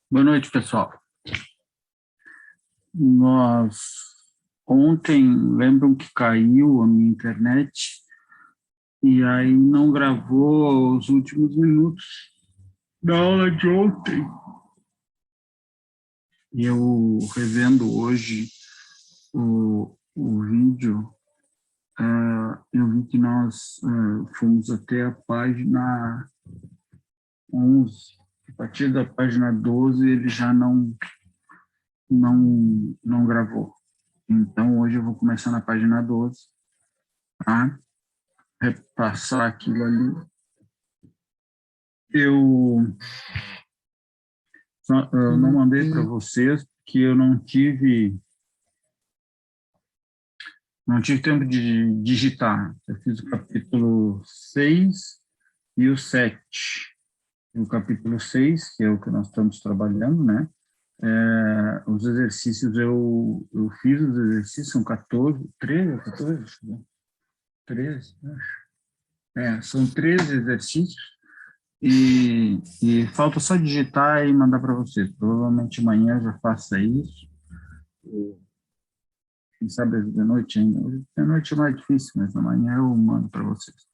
Boa noite, pessoal. Ontem, lembram que caiu a minha internet e aí não gravou os últimos minutos da aula de ontem. E eu revendo hoje o vídeo, eu vi que nós fomos até a página 11. A partir da página 12 ele já não gravou. Então, hoje eu vou começar na página 12, tá? Repassar aquilo ali. Eu não mandei para vocês, porque eu não tive tempo de digitar. Eu fiz o capítulo 6 e o 7. O capítulo 6, que é o que nós estamos trabalhando, né? Os exercícios, eu fiz os exercícios, são 14, 13 ou 14? 13, acho. São 13 exercícios e falta só digitar e mandar para vocês. Provavelmente amanhã eu já faça isso. Quem sabe de noite ainda. Hoje de noite é mais difícil, mas amanhã eu mando para vocês.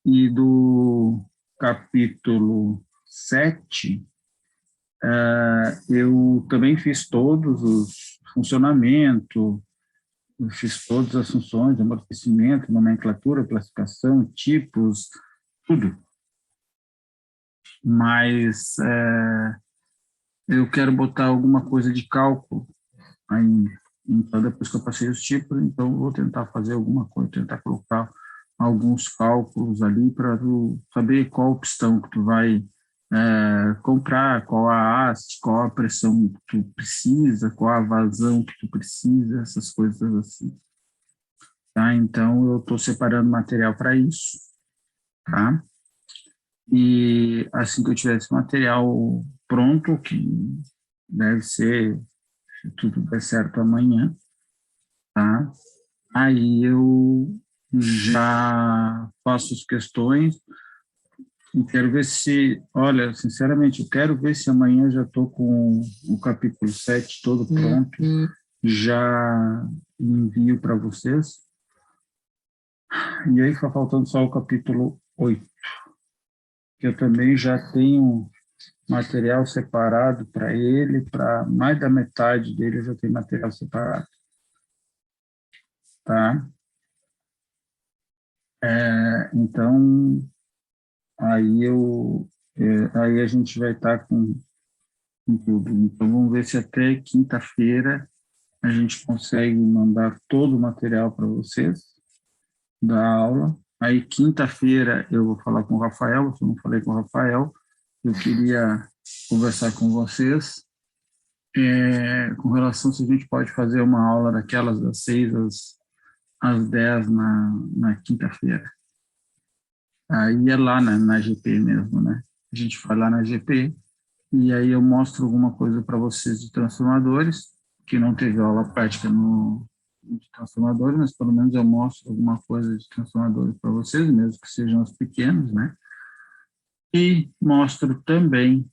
E do capítulo 7, eu também fiz todos os funcionamento, eu fiz todas as funções, amortecimento, nomenclatura, classificação, tipos, tudo. Mas eu quero botar alguma coisa de cálculo ainda. Então, depois que eu passei os tipos, então eu vou tentar fazer alguma coisa, tentar colocar alguns cálculos ali para tu saber qual pistão que tu vai comprar, qual a haste, qual a pressão que tu precisa, qual a vazão que tu precisa, essas coisas assim. Tá? Então, eu estou separando material para isso, tá? E assim que eu tiver esse material pronto, que deve ser, se tudo der certo amanhã, tá? Aí eu já faço as questões e quero ver se, olha, sinceramente, eu quero ver se amanhã eu já estou com o capítulo 7 todo pronto, já envio para vocês. E aí fica faltando só o capítulo 8, que eu também já tenho material separado para ele, para mais da metade dele eu já tenho material separado, tá? Então, aí a gente vai estar com tudo. Então, vamos ver se até quinta-feira a gente consegue mandar todo o material para vocês da aula. Aí, quinta-feira, eu vou falar com o Rafael, se eu não falei com o Rafael, eu queria conversar com vocês com relação se a gente pode fazer uma aula daquelas das 6 às 10 na quinta-feira. Aí é lá na GP mesmo, né? A gente vai lá na GP e aí eu mostro alguma coisa para vocês de transformadores, que não teve aula prática de transformadores, mas pelo menos eu mostro alguma coisa de transformadores para vocês, mesmo que sejam os pequenos, né? E mostro também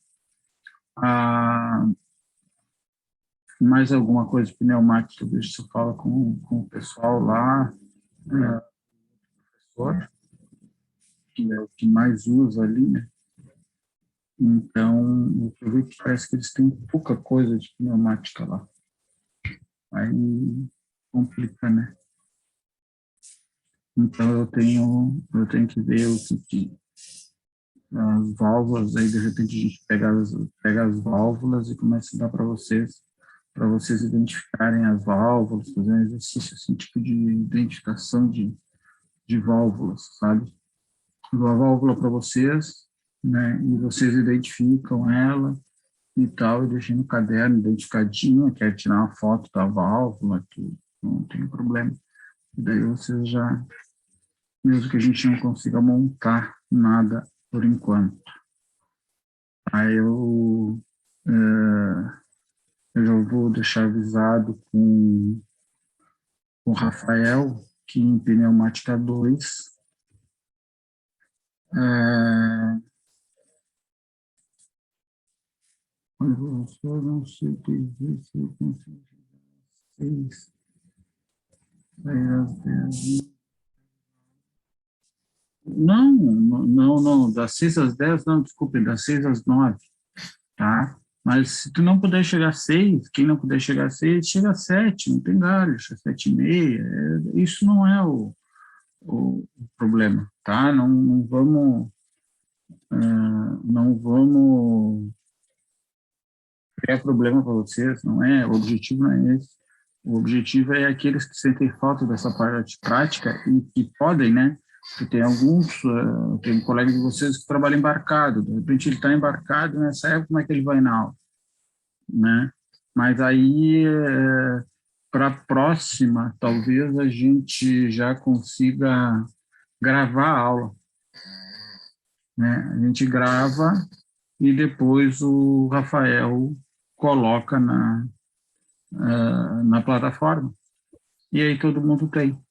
mais alguma coisa de pneumática, deixa eu falar com o pessoal lá, professor, que é o que mais usa ali, né? Então, eu vi que parece que eles têm pouca coisa de pneumática lá. Aí complica, né? Então, eu tenho que ver o que as válvulas, aí de repente a gente pega as válvulas e começa a dar para vocês identificarem as válvulas, fazer um exercício assim, tipo de identificação de válvulas, sabe? Dou a válvula para vocês, né? E vocês identificam ela e tal, e deixei no caderno identificadinha, quer tirar uma foto da válvula, que não tem problema. E daí vocês já, mesmo que a gente não consiga montar nada por enquanto. Aí eu já vou deixar avisado com o Rafael, que em pneumática 2, eu não sei dizer se eu consigo 6, aí às 10. Não, das 6 às 10, não, desculpe, das 6 às 9, tá? Mas se tu não puder chegar às 6, quem não puder chegar às 6, chega às 7, não tem galho, chega às 7h30, isso não é o problema, tá? Não vamos criar problema para vocês, não é? O objetivo não é esse. O objetivo é aqueles que sentem falta dessa parte prática e que podem, né? Porque tem um colega de vocês que trabalha embarcado, de repente ele está embarcado nessa época, como é que ele vai na aula, né? Mas aí, para a próxima, talvez a gente já consiga gravar a aula, né? A gente grava e depois o Rafael coloca na plataforma. E aí todo mundo tem.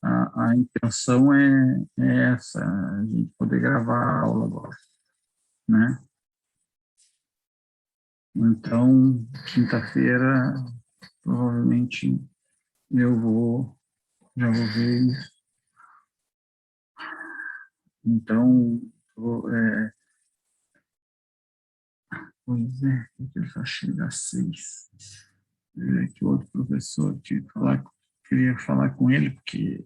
A intenção é essa, a gente poder gravar a aula agora, né? Então, quinta-feira, provavelmente, já vou ver isso. Então, pois é, ele só chega às 6. Que outro professor queria falar com ele, porque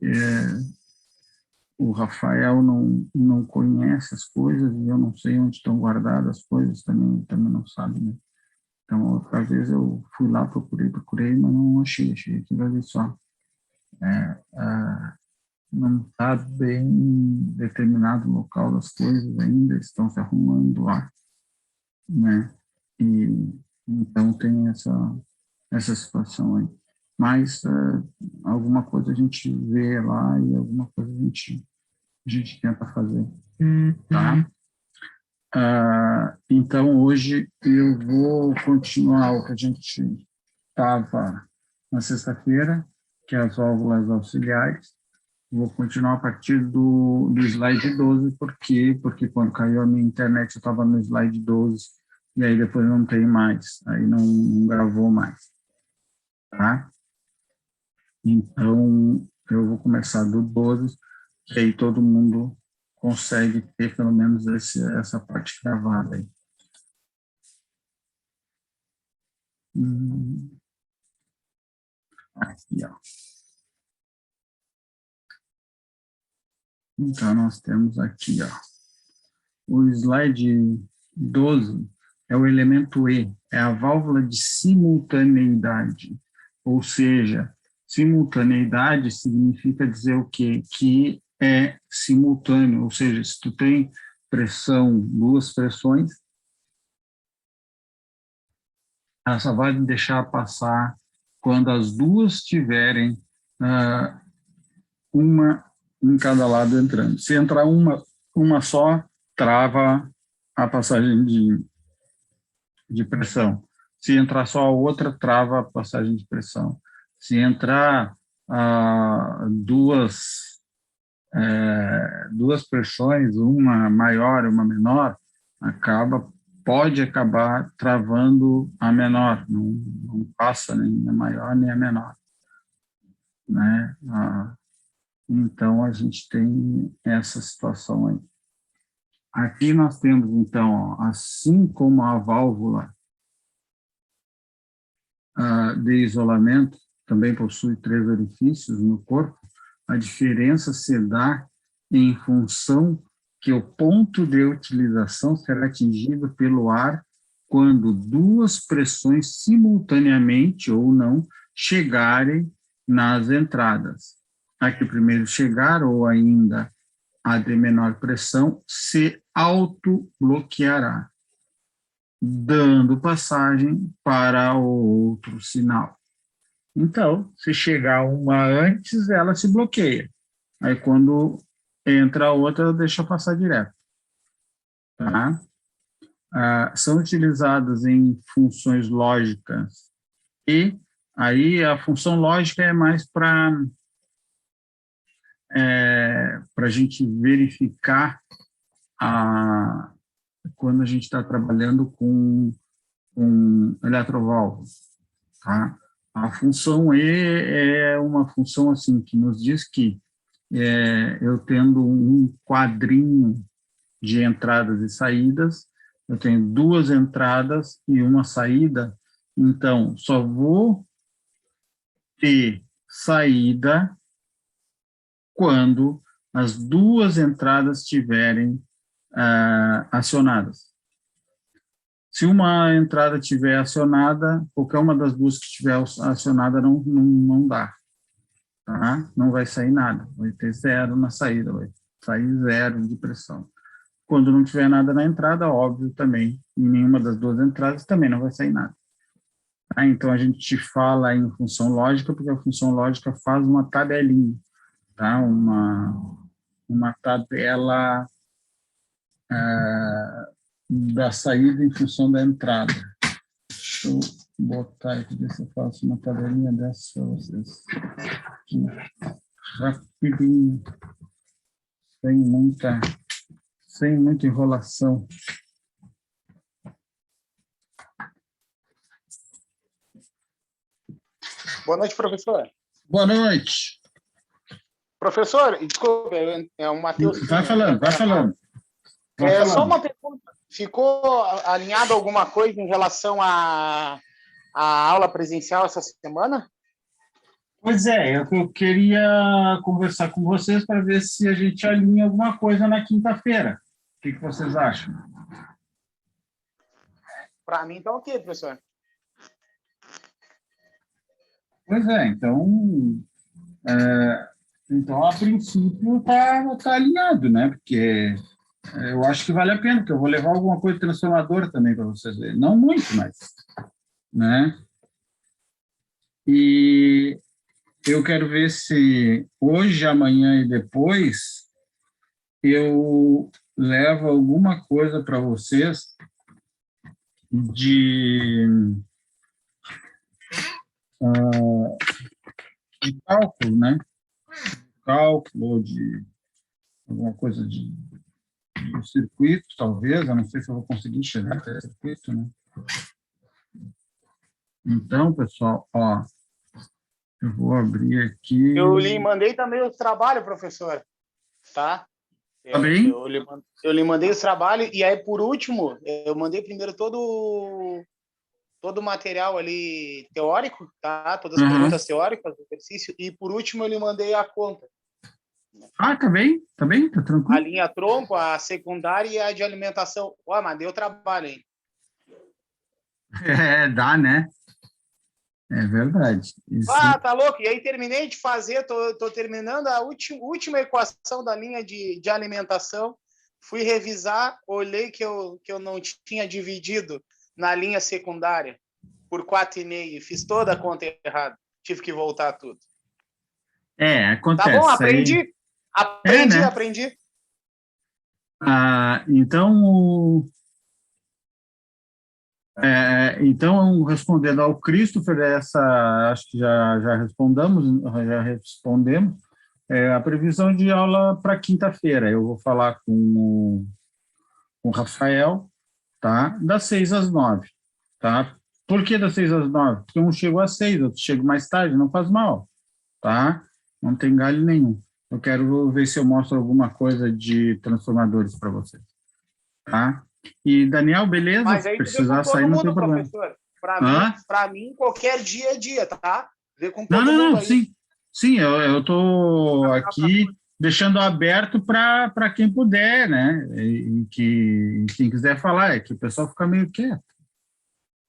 o Rafael não conhece as coisas e eu não sei onde estão guardadas as coisas, também não sabe, né? Então, outra vez eu fui lá, procurei, mas não achei aquilo ali só. Não está bem determinado o local das coisas ainda, estão se arrumando lá, né? E então tem essa situação aí. Mas alguma coisa a gente vê lá e alguma coisa a gente tenta fazer, tá? Então, hoje eu vou continuar o que a gente estava na sexta-feira, que é as válvulas auxiliares. Vou continuar a partir do slide 12, porque quando caiu a minha internet eu estava no slide 12, e aí depois não tem mais, aí não gravou mais, tá? Então, eu vou começar do 12, que aí todo mundo consegue ter pelo menos essa parte gravada aí. Aqui, ó. Então, nós temos aqui, ó, o slide 12 é o elemento E, é a válvula de simultaneidade, ou seja, simultaneidade significa dizer o quê? Que é simultâneo, ou seja, se tu tem pressão, duas pressões, ela só vai deixar passar quando as duas tiverem uma em cada lado entrando. Se entrar uma só, trava a passagem de pressão. Se entrar só a outra, trava a passagem de pressão. Se entrar duas pressões, uma maior e uma menor, pode acabar travando a menor, não passa nem a maior nem a menor, né? Então, a gente tem essa situação aí. Aqui nós temos, então, ó, assim como a válvula de isolamento também possui 3 orifícios no corpo, a diferença se dá em função que o ponto de utilização será atingido pelo ar quando duas pressões simultaneamente ou não chegarem nas entradas. A que primeiro chegar ou ainda a de menor pressão se autobloqueará, dando passagem para o outro sinal. Então, se chegar uma antes, ela se bloqueia. Aí, quando entra a outra, ela deixa passar direto. Tá? São utilizadas em funções lógicas e aí a função lógica é mais para a gente verificar quando a gente está trabalhando com eletroválvulas, tá? A função E é uma função assim que nos diz que eu tendo um quadrinho de entradas e saídas, eu tenho 2 entradas e uma saída, então só vou ter saída quando as 2 entradas estiverem acionadas. Se uma entrada estiver acionada, qualquer uma das 2 que estiver acionada não dá. Tá? Não vai sair nada, vai ter 0 na saída, vai sair 0 de pressão. Quando não tiver nada na entrada, óbvio também, em nenhuma das 2 entradas também não vai sair nada. Tá? Então, a gente fala em função lógica, porque a função lógica faz uma tabelinha, tá? Uma tabela da saída em função da entrada. Deixa eu botar aqui, ver se eu faço uma tabelinha dessa para vocês. Aqui, rapidinho, sem muita enrolação. Boa noite, professor. Boa noite. Professor, desculpe, é o Matheus. Vai falando, vai falando. Só uma pergunta. Ficou alinhado alguma coisa em relação à aula presencial essa semana? Pois é, eu queria conversar com vocês para ver se a gente alinha alguma coisa na quinta-feira. O que vocês acham? Para mim tá ok, professor. Pois é, então a princípio tá alinhado, né? Porque eu acho que vale a pena, porque eu vou levar alguma coisa transformadora também para vocês verem. Não muito, mas, né? E eu quero ver se hoje, amanhã e depois eu levo alguma coisa para vocês de cálculo, né? Cálculo, de alguma coisa de circuito, talvez. Eu não sei se eu vou conseguir chegar até circuito, né? Então, pessoal, ó, eu vou abrir aqui. Eu lhe mandei também o trabalho, professor. Tá? Tá bem? Eu lhe mandei os trabalhos e aí, por último, eu mandei primeiro todo o material ali teórico, tá? Todas as perguntas teóricas do exercício, e por último eu lhe mandei a conta. Ah, tá bem, tá tranquilo. A linha tronco, a secundária e a de alimentação. Ó, mas deu trabalho, hein? Dá, né? É verdade. Isso. Tá louco. E aí terminei de fazer, tô terminando a última equação da linha de alimentação. Fui revisar, olhei que eu não tinha dividido na linha secundária por 4,5. Fiz toda a conta errada. Tive que voltar tudo. Acontece. Tá bom, aprendi. Aí... Aprendi. Então, respondendo ao Christopher, acho que já respondemos. A previsão de aula para quinta-feira. Eu vou falar com o Rafael, tá? Das 6 às 9, tá? Por que das 6 às 9? Porque um chegou às 6, outro chega mais tarde, não faz mal, tá? Não tem galho nenhum. Eu quero ver se eu mostro alguma coisa de transformadores para vocês, tá? E, Daniel, beleza? Mas aí precisar sair, não tem problema. Para mim, qualquer dia é dia, tá? Vê com todo mundo aí. Sim. Sim, eu estou aqui deixando aberto para quem puder, né? E quem quiser falar, é que o pessoal fica meio quieto.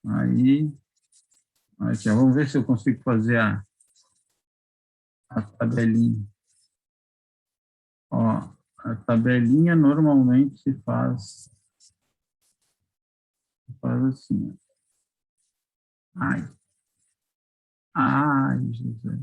Aí, aqui, vamos ver se eu consigo fazer a tabelinha. Ó, a tabelinha normalmente se faz assim. Ai, José.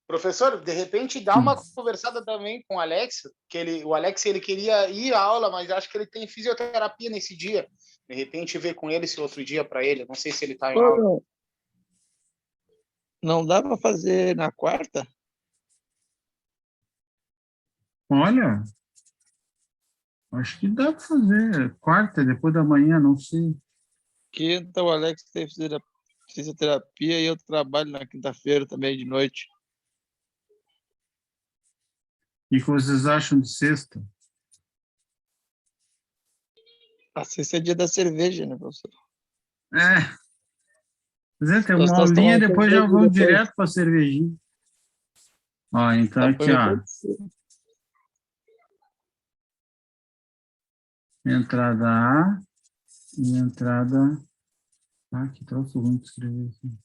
Professor, de repente dá uma conversada também com o Alex, que o Alex ele queria ir à aula, mas acho que ele tem fisioterapia nesse dia. De repente ver com ele esse outro dia para ele. Não sei se ele está em aula. Não dá para fazer na quarta? Olha, acho que dá para fazer. Quarta, depois da manhã, não sei. Quinta, o Alex tem fisioterapia e eu trabalho na quinta-feira também de noite. E o que vocês acham de sexta? A sexta é dia da cerveja, né, professor? Tem uma aulinha e depois já vão direto para a cervejinha. Ó, então aqui, ó. Entrada A e entrada... que troço ruim de escrever aqui.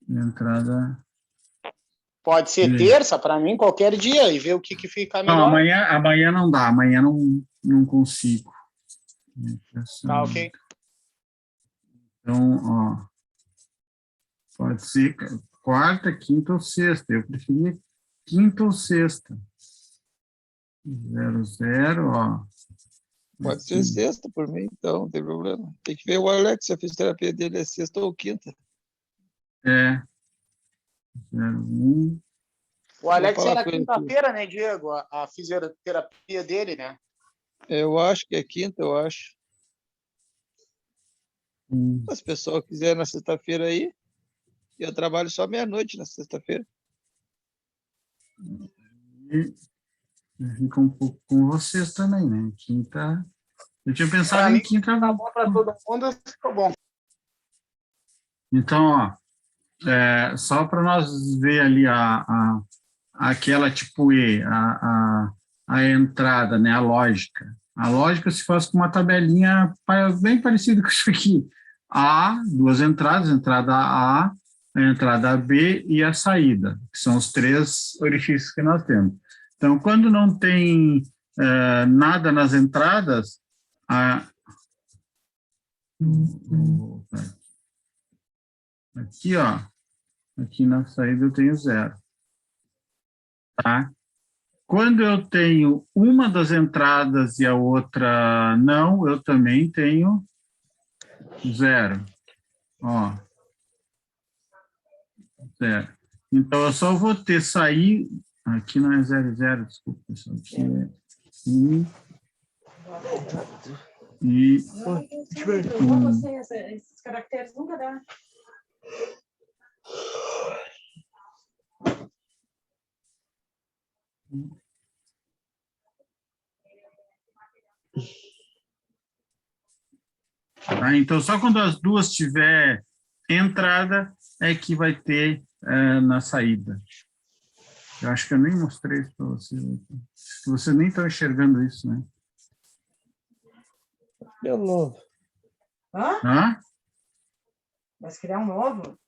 Entrada... Pode ser terça, para mim, qualquer dia, e ver o que fica melhor. Não, amanhã não dá, amanhã não consigo. Tá, ok. Então, ó... Pode ser quarta, quinta ou sexta. Eu preferia quinta ou sexta. 0, 0, ó. Pode ser sexta por mim, então, não tem problema. Tem que ver o Alex, se a fisioterapia dele é sexta ou quinta. É. 0, 1. O Alex falar era com ele aqui. quinta-feira, né, Diego? A fisioterapia dele, né? Eu acho que é quinta, eu acho. 1. Se o pessoal quiser na sexta-feira aí, eu trabalho só meia-noite na sexta-feira. E fica um pouco com vocês também, né? Quinta. Eu tinha pensado Pra em mim, quinta. tá bom para todo mundo, ficou bom. Então, ó, só para nós ver ali aquela tipo E, a entrada, né? A lógica. A lógica se faz com uma tabelinha bem parecida com isso aqui. A, duas entradas, entrada A entrada B e a saída, que são os 3 orifícios que nós temos. Então, quando não tem nada nas entradas, aqui, ó, aqui na saída eu tenho 0. Tá? Quando eu tenho uma das entradas e a outra não, eu também tenho 0. Ó, 0. Então, eu só vou ter sair... Aqui não é 0, 0, desculpa, pessoal. Aqui é 1 e 1. Esses caracteres nunca dá. Tá? Então, só quando as duas tiver entrada é que vai ter na saída. Eu acho que eu nem mostrei isso para vocês. Vocês nem estão enxergando isso, né? De novo. Hã? Hã? Vai criar um novo?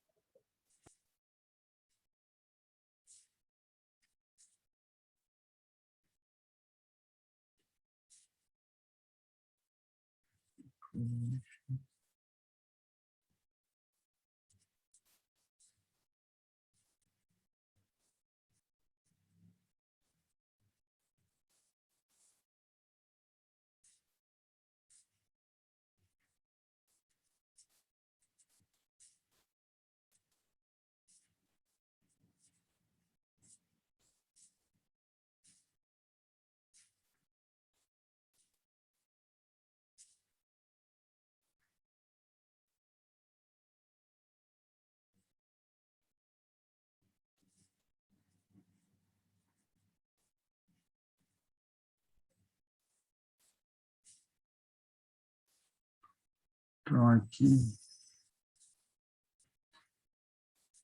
Então, aqui...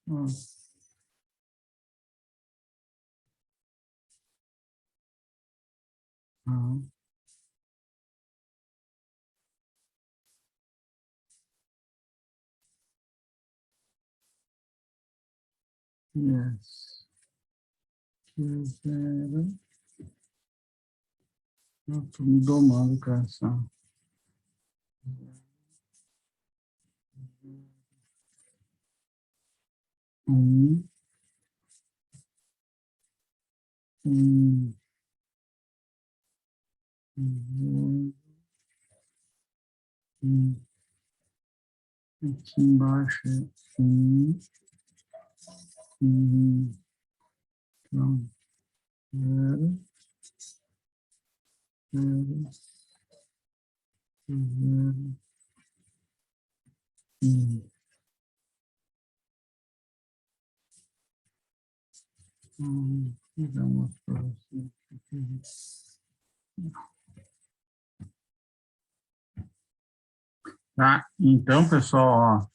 Ó. Ah. Yes. Aqui é 0. Eu estou me domando, cara. Só. 1. 1. 1. Aqui embaixo é 1. Então, 0. 0. 0. 1. Vou dar uma para você. Tá? Então, pessoal,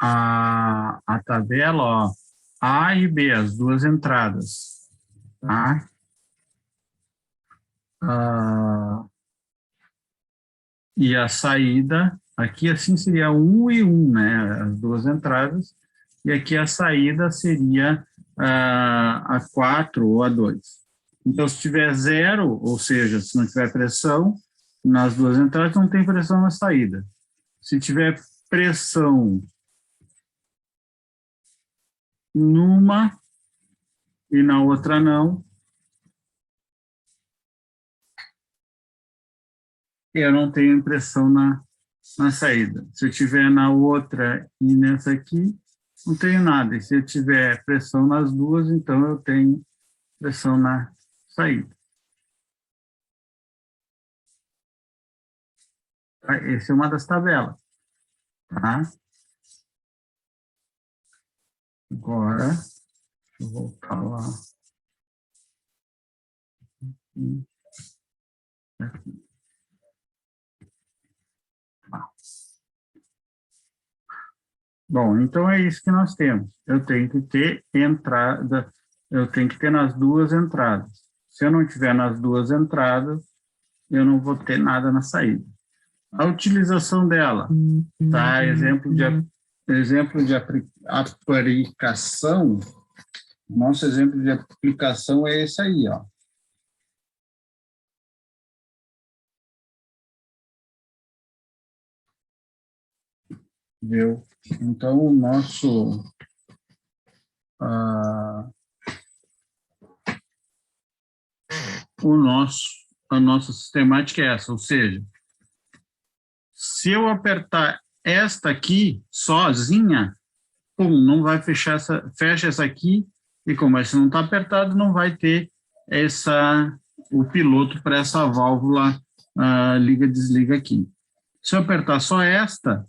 ó, a tabela, ó, A e B, as duas entradas. Tá? E a saída, aqui assim seria 1 e 1, né? As duas entradas. E aqui a saída seria a 4 ou a 2. Então, se tiver 0, ou seja, se não tiver pressão nas duas entradas, não tem pressão na saída. Se tiver pressão numa e na outra não, eu não tenho impressão na saída. Se eu tiver na outra e nessa aqui, não tenho nada. E se eu tiver pressão nas duas, então eu tenho pressão na saída. Essa é uma das tabelas. Tá? Agora, deixa eu voltar lá. Aqui. Bom, então é isso que nós temos. Eu tenho que ter entrada, eu tenho que ter nas duas entradas. Se eu não tiver nas duas entradas, eu não vou ter nada na saída. A utilização dela, tá? Exemplo de aplicação, nosso exemplo de aplicação é esse aí, ó. Viu? Então, a nossa sistemática é essa, ou seja, se eu apertar esta aqui sozinha, pum, não vai fechar fecha essa aqui, e como essa não está apertado, não vai ter o piloto para essa válvula liga-desliga aqui. Se eu apertar só esta,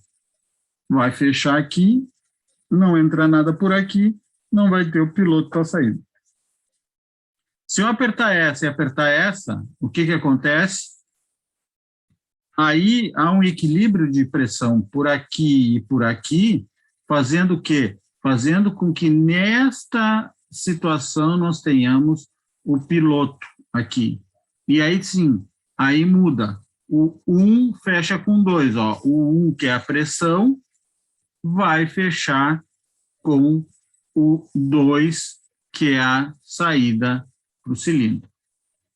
vai fechar aqui, não entra nada por aqui, não vai ter o piloto para sair. Se eu apertar essa e apertar essa, o que acontece? Aí há um equilíbrio de pressão por aqui e por aqui, fazendo o quê? Fazendo com que nesta situação nós tenhamos o piloto aqui. E aí sim, aí muda. O 1 fecha com 2, ó. O 1, que é a pressão, vai fechar com o 2, que é a saída para o cilindro.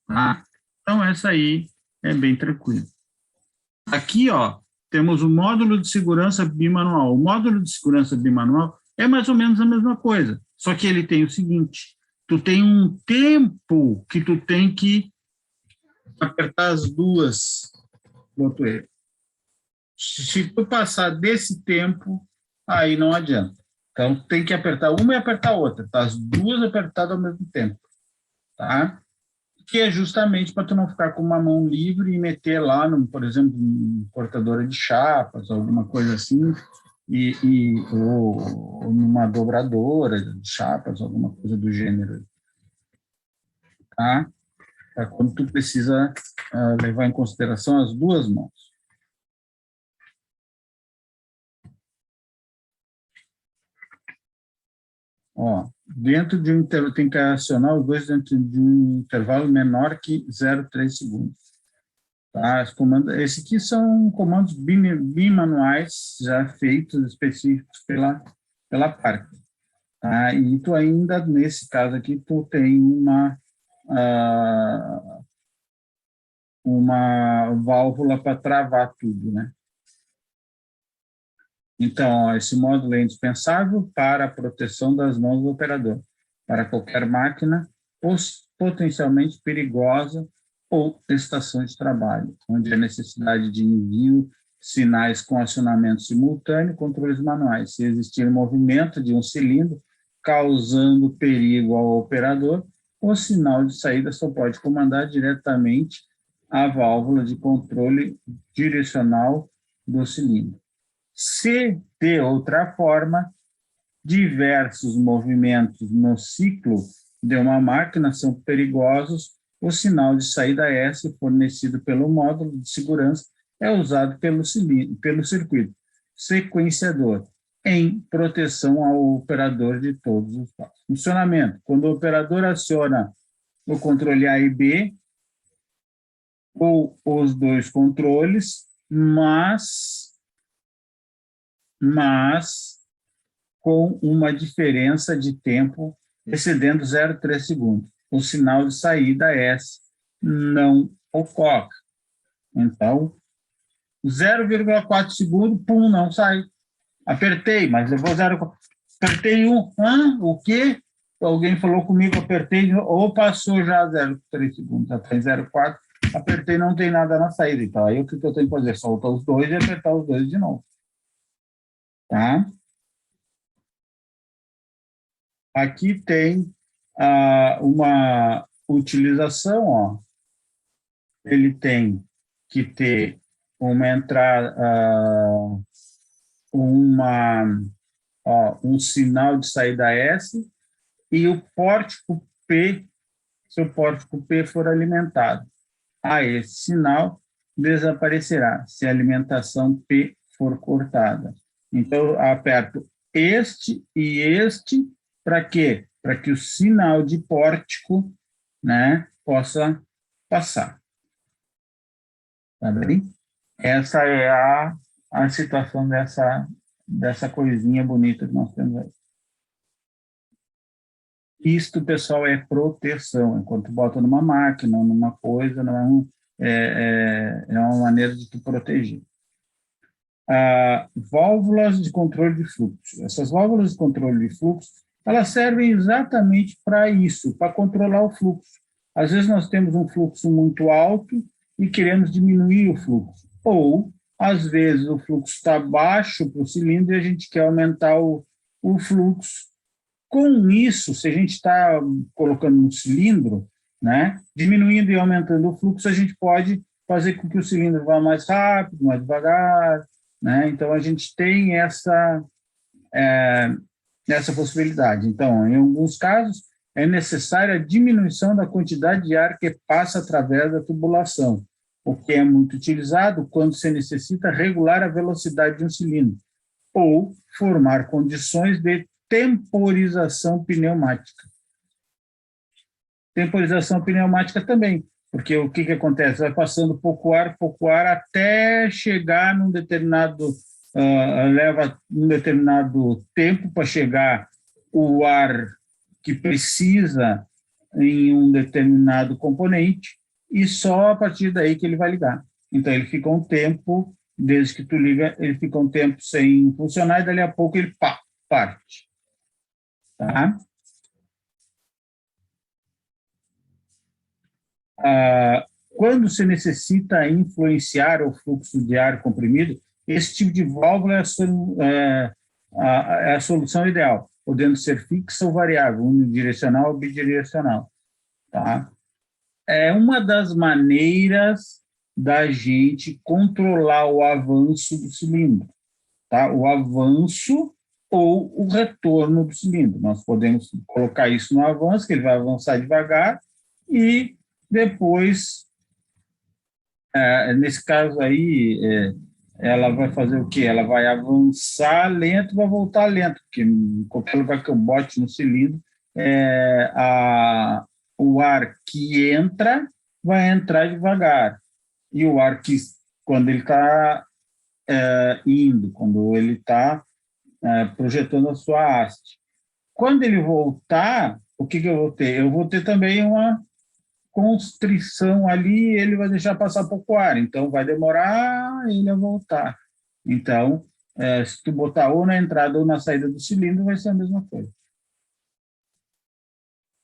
Tá? Então, essa aí é bem tranquila. Aqui, ó, temos o módulo de segurança bimanual. O módulo de segurança bimanual é mais ou menos a mesma coisa, só que ele tem o seguinte, tu tem um tempo que tu tem que apertar as duas botoeiras. Se tu passar desse tempo, aí não adianta. Então, tem que apertar uma e apertar a outra, tá? As duas apertadas ao mesmo tempo, tá? Que é justamente para tu não ficar com uma mão livre e meter lá, por exemplo, uma cortadora de chapas, alguma coisa assim, ou numa dobradora de chapas, alguma coisa do gênero. Tá? É quando tu precisa levar em consideração as duas mãos. Ó, dentro de um intervalo, tem que acionar os dois dentro de um intervalo menor que 0,3 segundos. Tá? Esse aqui são comandos bimanuais já feitos específicos pela Parker. Tá? E tu ainda, nesse caso aqui, tu tem uma válvula para travar tudo, né? Então, ó, esse módulo é indispensável para a proteção das mãos do operador, para qualquer máquina potencialmente perigosa ou estação de trabalho, onde há necessidade de envio, sinais com acionamento simultâneo, controles manuais. Se existir movimento de um cilindro causando perigo ao operador, o sinal de saída só pode comandar diretamente a válvula de controle direcional do cilindro. Se, de outra forma, diversos movimentos no ciclo de uma máquina são perigosos, o sinal de saída S fornecido pelo módulo de segurança é usado pelo circuito sequenciador em proteção ao operador de todos os passos. Funcionamento. Quando o operador aciona o controle A e B, ou os dois controles, mas com uma diferença de tempo excedendo 0,3 segundos. O sinal de saída S não ocorre. Então, 0,4 segundos, pum, não sai. Apertei, mas levou 0,4. Apertei um, o quê? Alguém falou comigo, apertei, ou passou já 0,3 segundos, já está em 0,4, apertei, não tem nada na saída. Então, aí o que eu tenho que fazer? Soltar os dois e apertar os dois de novo. Tá? Aqui tem uma utilização, ó. Ele tem que ter uma entrada, um sinal de saída S e o pórtico P, se o pórtico P for alimentado a esse sinal, desaparecerá se a alimentação P for cortada. Então, eu aperto este e este, para quê? Para que o sinal de pórtico, né, possa passar. Tá bem? Essa é a situação dessa coisinha bonita que nós temos aí. Isto, pessoal, é proteção. Enquanto bota numa máquina, numa coisa, não é uma maneira de tu proteger. Válvulas de controle de fluxo. Essas válvulas de controle de fluxo, elas servem exatamente para isso, para controlar o fluxo. Às vezes nós temos um fluxo muito alto e queremos diminuir o fluxo. Ou, às vezes, o fluxo está baixo para o cilindro e a gente quer aumentar o fluxo. Com isso, se a gente está colocando um cilindro, né, diminuindo e aumentando o fluxo, a gente pode fazer com que o cilindro vá mais rápido, mais devagar, né? Então, a gente tem essa possibilidade. Então, em alguns casos, é necessária a diminuição da quantidade de ar que passa através da tubulação, o que é muito utilizado quando se necessita regular a velocidade de um cilindro, ou formar condições de temporização pneumática. Temporização pneumática também, porque o que acontece? Vai passando pouco ar, até chegar num determinado, leva um determinado tempo para chegar o ar que precisa em um determinado componente, e só a partir daí que ele vai ligar. Então, ele fica um tempo, desde que tu liga, ele fica um tempo sem funcionar, e dali a pouco ele parte. Tá? Quando se necessita influenciar o fluxo de ar comprimido, esse tipo de válvula é a solução ideal, podendo ser fixa ou variável, unidirecional ou bidirecional. Tá? É uma das maneiras da gente controlar o avanço do cilindro. Tá? O avanço ou o retorno do cilindro. Nós podemos colocar isso no avanço, que ele vai avançar devagar, e depois, nesse caso aí, ela vai fazer o quê? Ela vai avançar lento e vai voltar lento, porque em qualquer lugar que eu bote no cilindro, o ar que entra vai entrar devagar, e o ar que, quando ele está indo, quando ele está projetando a sua haste. Quando ele voltar, o que eu vou ter? Eu vou ter também uma constrição ali, ele vai deixar passar pouco ar, então vai demorar ele a voltar. Então, se tu botar ou na entrada ou na saída do cilindro, vai ser a mesma coisa.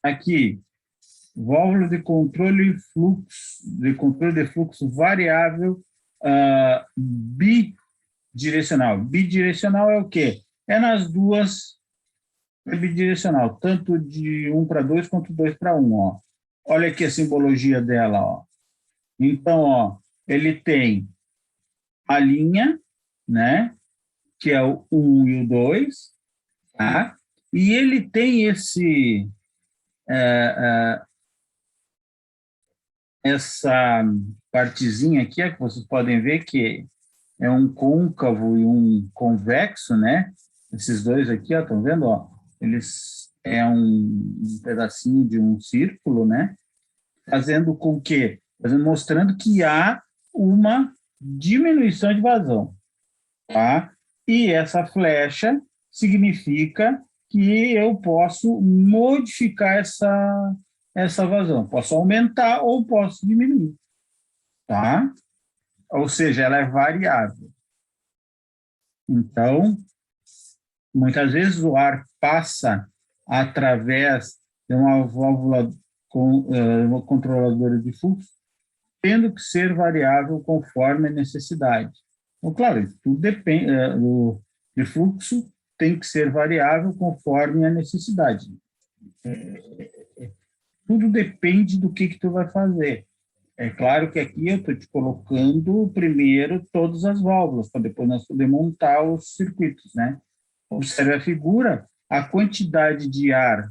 Aqui, válvula de controle de fluxo variável bidirecional. Bidirecional é o quê? É nas duas, é bidirecional, tanto de 1 para 2 quanto 2 para 1. Ó. Olha aqui a simbologia dela. Ó. Então, ó, ele tem a linha, né, que é o 1 e o 2, tá? E ele tem essa partezinha aqui, que vocês podem ver que é um côncavo e um convexo, né? Esses dois aqui, ó, estão vendo? Ó? Eles um pedacinho de um círculo, né? Fazendo com que, mostrando que há uma diminuição de vazão, tá? E essa flecha significa que eu posso modificar essa vazão. Posso aumentar ou posso diminuir, tá? Ou seja, ela é variável. Então, muitas vezes o ar passa através de uma válvula uma controladora de fluxo, tendo que ser variável conforme a necessidade. Então, claro, isso tudo depende, de fluxo tem que ser variável conforme a necessidade. Tudo depende do que tu vai fazer. É claro que aqui eu estou te colocando primeiro todas as válvulas, para depois nós poder montar os circuitos, né? Observe a figura, a quantidade de ar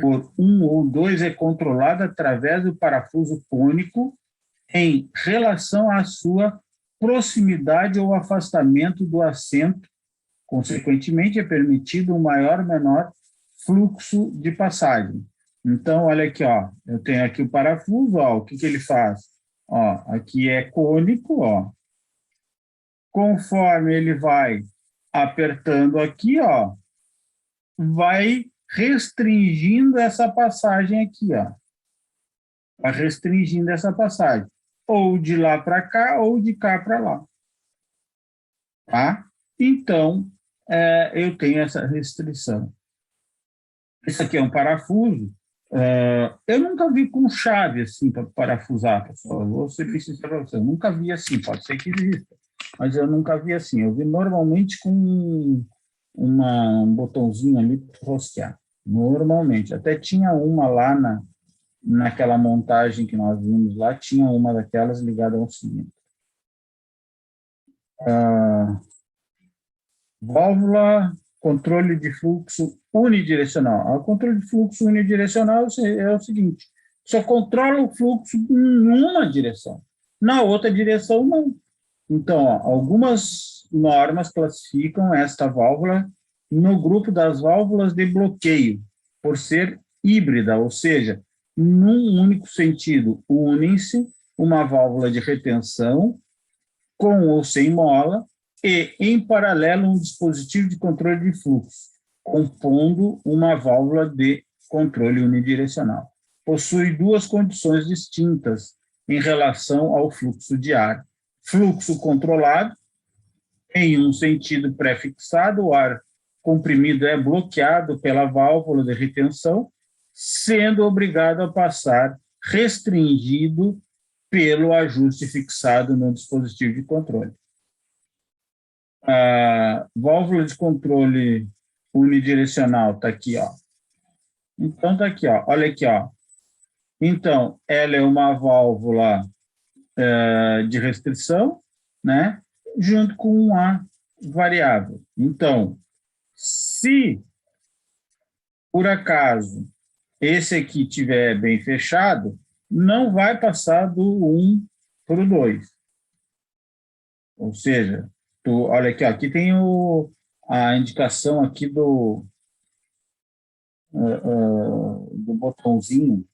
por 1 ou 2 é controlada através do parafuso cônico em relação à sua proximidade ou afastamento do assento. Consequentemente, é permitido um maior ou menor fluxo de passagem. Então, olha aqui, ó, eu tenho aqui o parafuso, ó, o que ele faz? Ó, aqui é cônico, ó. Conforme ele vai apertando aqui, ó, vai restringindo essa passagem aqui, ó. Vai restringindo essa passagem. Ou de lá para cá, ou de cá para lá. Tá? Então, eu tenho essa restrição. Isso aqui é um parafuso. Eu nunca vi com chave assim para parafusar, pessoal. Eu vou ser bem sincero para você. Eu nunca vi assim, pode ser que exista, mas eu nunca vi assim. Eu vi normalmente com um botãozinho ali para rosquear. Normalmente. Até tinha uma lá naquela montagem que nós vimos lá, tinha uma daquelas ligada ao cilindro. Válvula, controle de fluxo unidirecional. O controle de fluxo unidirecional é o seguinte, só controla o fluxo em uma direção, na outra direção não. Então, ó, algumas normas classificam esta válvula no grupo das válvulas de bloqueio, por ser híbrida, ou seja, num único sentido, une-se uma válvula de retenção com ou sem mola, e, em paralelo, um dispositivo de controle de fluxo, compondo uma válvula de controle unidirecional. Possui duas condições distintas em relação ao fluxo de ar. Fluxo controlado, em um sentido pré-fixado, o ar comprimido é bloqueado pela válvula de retenção, sendo obrigado a passar restringido pelo ajuste fixado no dispositivo de controle. A válvula de controle unidirecional está aqui, ó. Então, está aqui, ó. Olha aqui, ó. Então, ela é uma válvula de restrição, né? Junto com um A variável. Então, se, por acaso, esse aqui estiver bem fechado, não vai passar do 1 para o 2. Ou seja, olha aqui, ó, aqui tem a indicação aqui do botãozinho,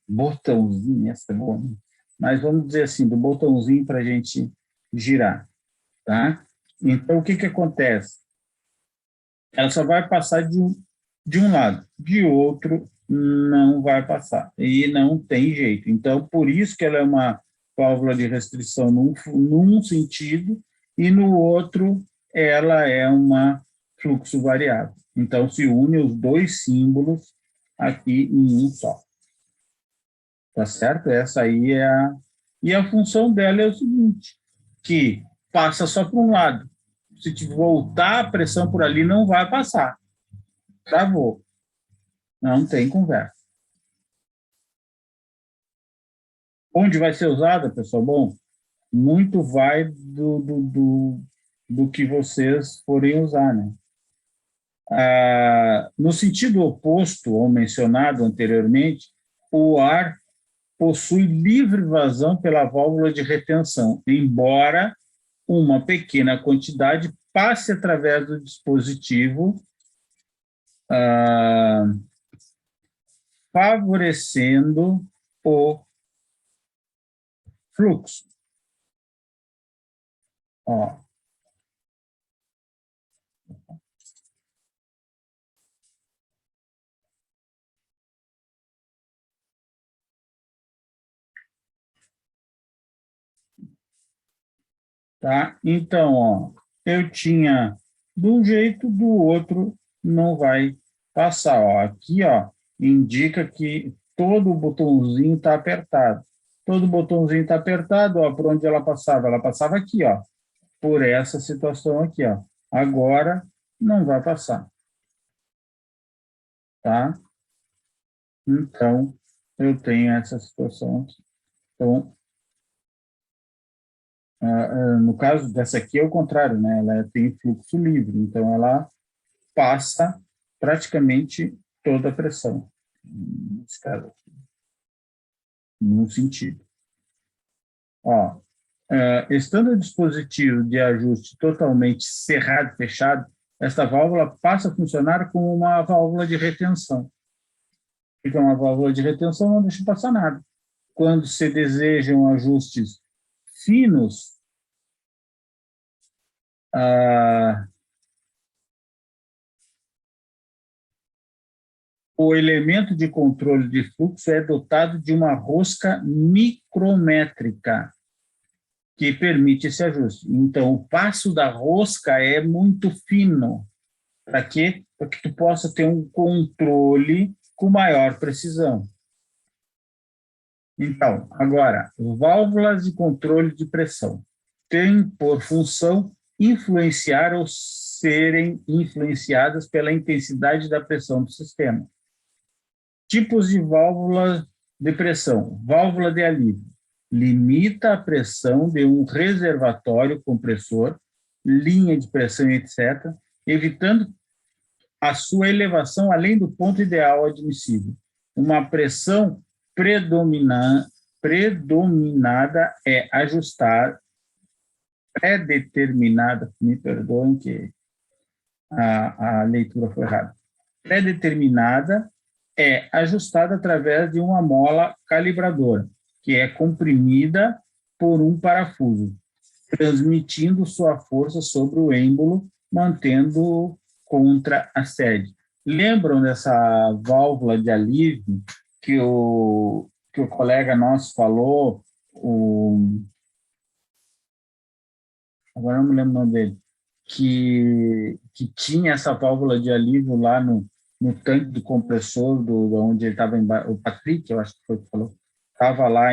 essa é boa, né? Mas vamos dizer assim, do botãozinho para a gente girar, tá? Então, o que acontece? Ela só vai passar de um lado, de outro não vai passar, e não tem jeito. Então, por isso que ela é uma válvula de restrição num sentido, e no outro ela é uma fluxo variável. Então, se une os dois símbolos aqui em um só. Tá certo? Essa aí é a... E a função dela é o seguinte, que passa só para um lado. Se te voltar a pressão por ali, não vai passar. Travou. Não tem conversa. Onde vai ser usada, pessoal? Bom, muito vai do que vocês forem usar, né? No sentido oposto ao mencionado anteriormente, o ar possui livre vazão pela válvula de retenção, embora uma pequena quantidade passe através do dispositivo, favorecendo o fluxo. Ó. Tá? Então, ó, eu tinha de um jeito, do outro não vai passar. Ó, aqui, ó, indica que todo o botãozinho está apertado. Todo botãozinho está apertado, ó, por onde ela passava? Ela passava aqui, ó, por essa situação aqui, ó. Agora não vai passar, tá? Então, eu tenho essa situação aqui. Então, no caso dessa aqui é o contrário, né? Ela tem fluxo livre, então ela passa praticamente toda a pressão, nesse caso aqui, no sentido. Ó, estando o dispositivo de ajuste totalmente cerrado e fechado, esta válvula passa a funcionar como uma válvula de retenção. Então, uma válvula de retenção não deixa passar nada. Quando se desejam ajustes finos, o elemento de controle de fluxo é dotado de uma rosca micrométrica, que permite esse ajuste. Então, o passo da rosca é muito fino. Para quê? Para que tu possa ter um controle com maior precisão. Então, agora, válvulas de controle de pressão têm por função influenciar ou serem influenciadas pela intensidade da pressão do sistema. Tipos de válvula de pressão. Válvula de alívio. Limita a pressão de um reservatório compressor, linha de pressão, etc., evitando a sua elevação além do ponto ideal admissível. Uma pressão predominada é ajustar, pré-determinada, me perdoem que a leitura foi errada, pré-determinada é ajustada através de uma mola calibradora, que é comprimida por um parafuso, transmitindo sua força sobre o êmbolo, mantendo-o contra a sede. Lembram dessa válvula de alívio que o colega nosso falou, agora não me lembro o nome dele, que tinha essa válvula de alívio lá no tanque do compressor, onde ele estava, o Patrick, eu acho que foi que falou, estava lá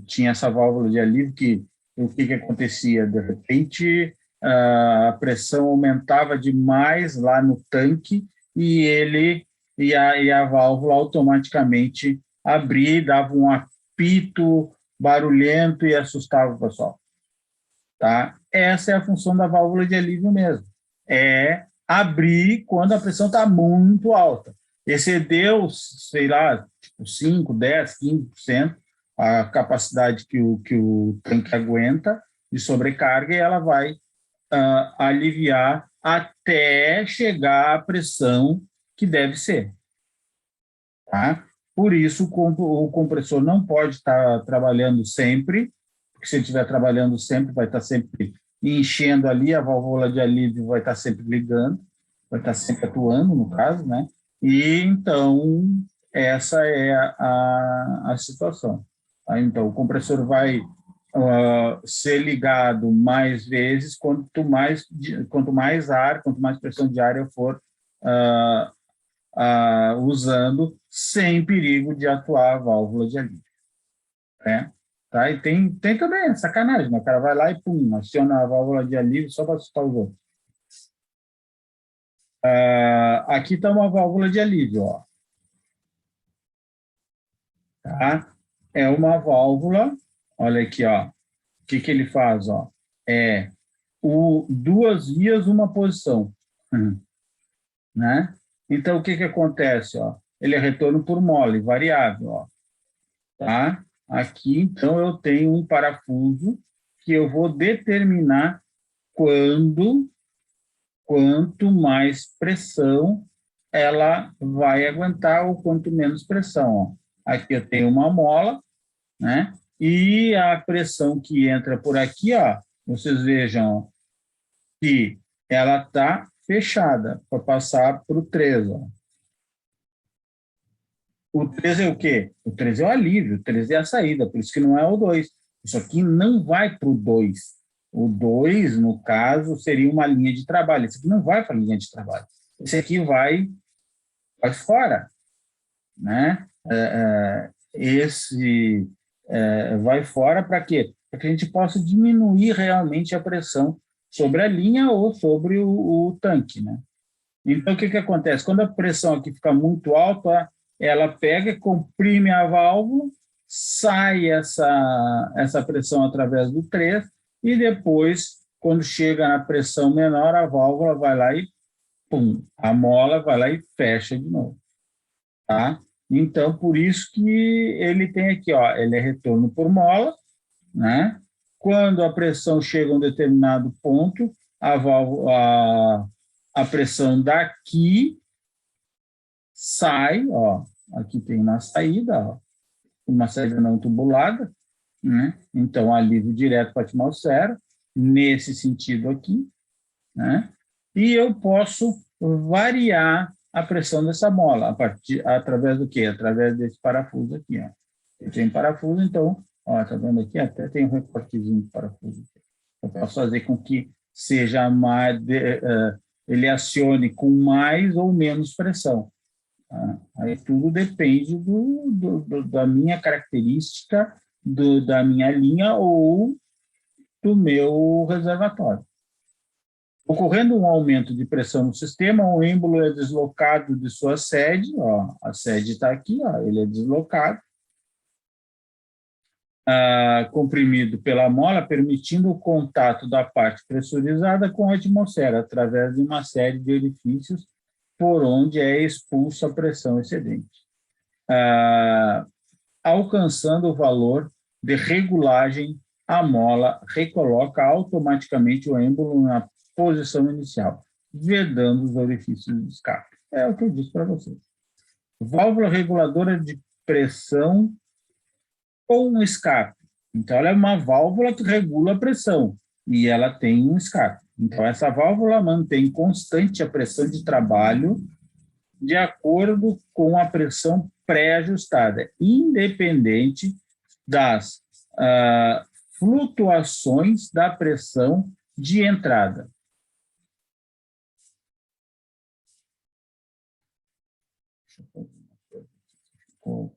tinha essa válvula de alívio que o que acontecia? De repente, a pressão aumentava demais lá no tanque e a válvula automaticamente abria e dava um apito barulhento e assustava o pessoal. Tá? Essa é a função da válvula de alívio mesmo. É abrir quando a pressão está muito alta. Excedeu, sei lá, tipo 5, 10, 15%, a capacidade que o tanque aguenta de sobrecarga, e ela vai aliviar até chegar à pressão que deve ser. Tá? Por isso, o compressor não pode estar trabalhando sempre, porque se ele estiver trabalhando sempre, vai estar sempre enchendo ali, a válvula de alívio vai estar sempre ligando, vai estar sempre atuando, no caso, né? E, então, essa é a situação. Tá? Então, o compressor vai ser ligado mais vezes quanto mais ar, quanto mais pressão de ar eu for usando, sem perigo de atuar a válvula de alívio. Né? Tá? E tem também sacanagem, né? O cara vai lá e pum, aciona a válvula de alívio só para assustar os outros. Aqui está uma válvula de alívio, ó. Tá? É uma válvula, olha aqui, ó. O que ele faz, ó? É duas vias, uma posição. Né? Então, o que acontece, ó? Ele é retorno por mole, variável, ó. Tá? Aqui, então, eu tenho um parafuso que eu vou determinar quanto mais pressão ela vai aguentar ou quanto menos pressão. Ó. Aqui eu tenho uma mola, né? E a pressão que entra por aqui, ó, vocês vejam que ela está fechada para passar para o 3. Ó. O 3 é o quê? O 3 é o alívio, o 3 é a saída, por isso que não é o 2. Isso aqui não vai para o 2. O 2, no caso, seria uma linha de trabalho. Esse aqui não vai para a linha de trabalho. Esse aqui vai fora, né? Esse vai fora para quê? Para que a gente possa diminuir realmente a pressão sobre a linha ou sobre o tanque, né? Então, o que acontece? Quando a pressão aqui fica muito alta, ela pega, comprime a válvula, sai essa pressão através do 3, e depois, quando chega na pressão menor, a válvula vai lá e, pum, a mola vai lá e fecha de novo. Tá? Então, por isso que ele tem aqui, ó, ele é retorno por mola, né? Quando a pressão chega a um determinado ponto, a pressão daqui sai, ó, aqui tem uma saída não tubulada, né? Então, alívio direto para a atmosfera, nesse sentido aqui, né? E eu posso variar a pressão dessa mola, através do quê? Através desse parafuso aqui, ó. Eu tenho parafuso, então, ó, tá vendo aqui? Até tem um recortezinho de parafuso aqui. Eu posso fazer com que seja mais, ele acione com mais ou menos pressão. Tá? Aí tudo depende da minha característica, da minha linha ou do meu reservatório. Ocorrendo um aumento de pressão no sistema, o êmbolo é deslocado de sua sede, ó, a sede está aqui, ó, ele é deslocado, comprimido pela mola, permitindo o contato da parte pressurizada com a atmosfera, através de uma série de orifícios por onde é expulsa a pressão excedente, alcançando o valor de regulagem, a mola recoloca automaticamente o êmbolo na posição inicial, vedando os orifícios de escape. É o que eu disse para vocês. Válvula reguladora de pressão com escape. Então, ela é uma válvula que regula a pressão e ela tem um escape. Então, essa válvula mantém constante a pressão de trabalho de acordo com a pressão pré-ajustada, independente das flutuações da pressão de entrada. Deixa eu fazer uma coisa que ficou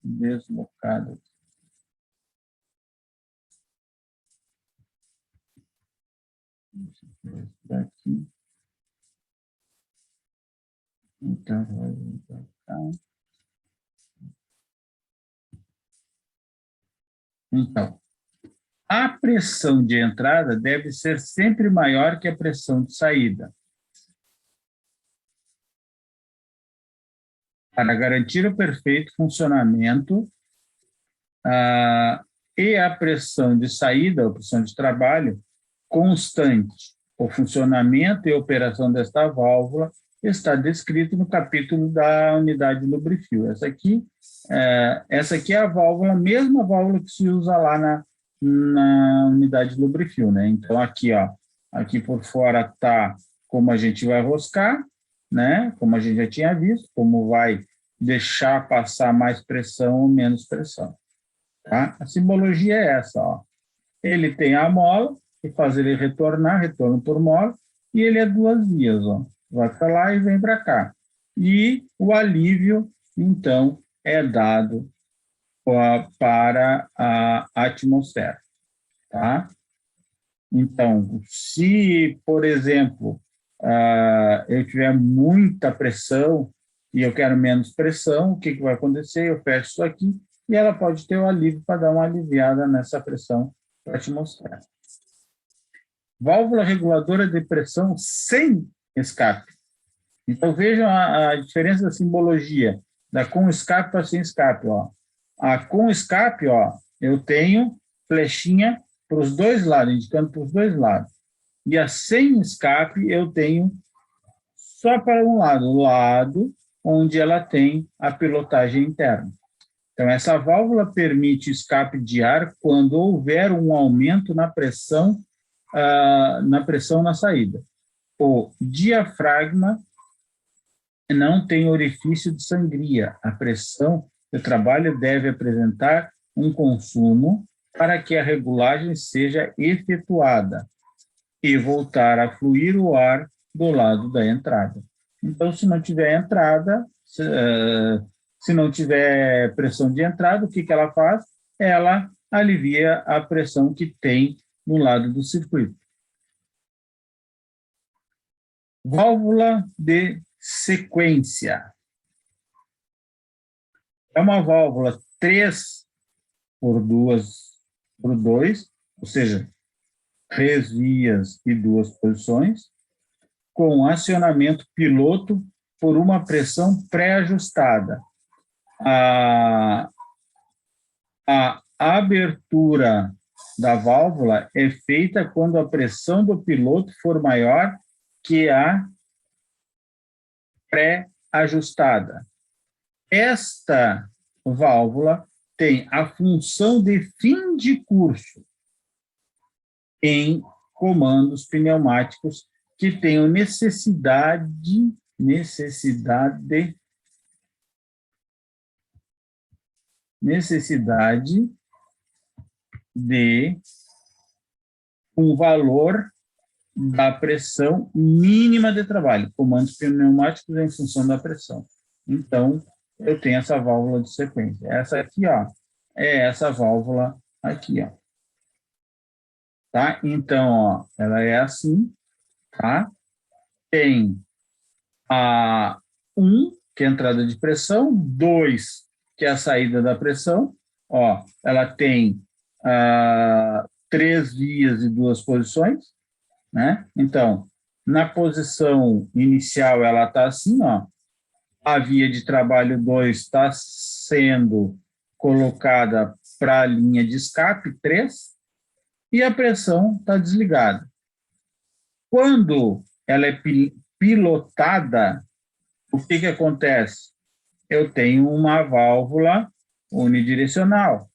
deslocado. Daqui. Então, vai vir para cá. Então, a pressão de entrada deve ser sempre maior que a pressão de saída. Para garantir o perfeito funcionamento e a pressão de saída, a pressão de trabalho, constante. O funcionamento e operação desta válvula está descrito no capítulo da unidade lubrifio. Essa aqui é a válvula, a mesma válvula que se usa lá na unidade lubrifio, né? Então, aqui, ó, aqui por fora está como a gente vai roscar, né? Como a gente já tinha visto, como vai deixar passar mais pressão ou menos pressão. Tá? A simbologia é essa, ó. Ele tem a mola, e faz ele retornar, retorno por mola, e ele é duas vias, ó. Vai para lá e vem para cá. E o alívio, então, é dado para a atmosfera, tá? Então, se, por exemplo, eu tiver muita pressão e eu quero menos pressão, o que vai acontecer? Eu fecho isso aqui e ela pode ter o alívio para dar uma aliviada nessa pressão da atmosfera. Válvula reguladora de pressão sem escape. Então, vejam a diferença da simbologia da com escape para sem escape. Ó. A com escape, ó, eu tenho flechinha para os dois lados, indicando para os dois lados. E a sem escape, eu tenho só para um lado, o lado onde ela tem a pilotagem interna. Então, essa válvula permite escape de ar quando houver um aumento na pressão na saída. O diafragma não tem orifício de sangria. A pressão de trabalho deve apresentar um consumo para que a regulagem seja efetuada e voltar a fluir o ar do lado da entrada. Então, se não tiver entrada, se não tiver pressão de entrada, o que ela faz? Ela alivia a pressão que tem no lado do circuito. Válvula de sequência. É uma válvula 3 por 2, ou seja, 3 vias e 2 posições, com acionamento piloto por uma pressão pré-ajustada. A abertura da válvula é feita quando a pressão do piloto for maior que a pré-ajustada. Esta válvula tem a função de fim de curso em comandos pneumáticos que tenham necessidade de um valor da pressão mínima de trabalho, comandos pneumáticos em função da pressão. Então, eu tenho essa válvula de sequência. Essa aqui, ó, é essa válvula aqui, ó. Tá? Então, ó, ela é assim, tá? Tem a 1, que é a entrada de pressão, 2, que é a saída da pressão. Ó, ela tem 3 vias e 2 posições, né? Então, na posição inicial, ela está assim, ó. A via de trabalho 2 está sendo colocada para a linha de escape 3 e a pressão está desligada. Quando ela é pilotada, o que acontece? Eu tenho uma válvula unidirecional,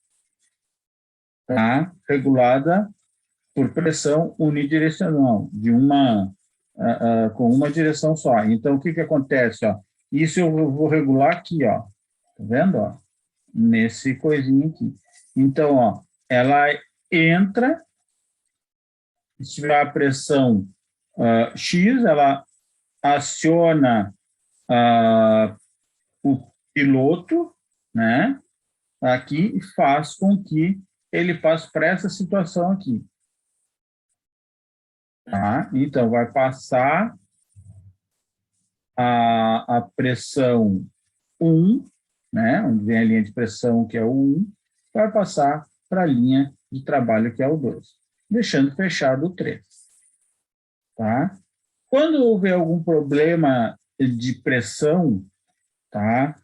tá? Regulada por pressão unidirecional, com uma direção só. Então, o que acontece? Ó? Isso eu vou regular aqui, ó. Tá vendo? Ó? Nesse coisinho aqui. Então, ó, ela entra, se tiver a pressão X, ela aciona o piloto, né? Aqui, e faz com que ele passe para essa situação aqui. Tá? Então, vai passar a pressão 1, né? Onde vem a linha de pressão, que é o 1, vai passar para a linha de trabalho, que é o 2, deixando fechado o 3. Tá? Quando houver algum problema de pressão, tá?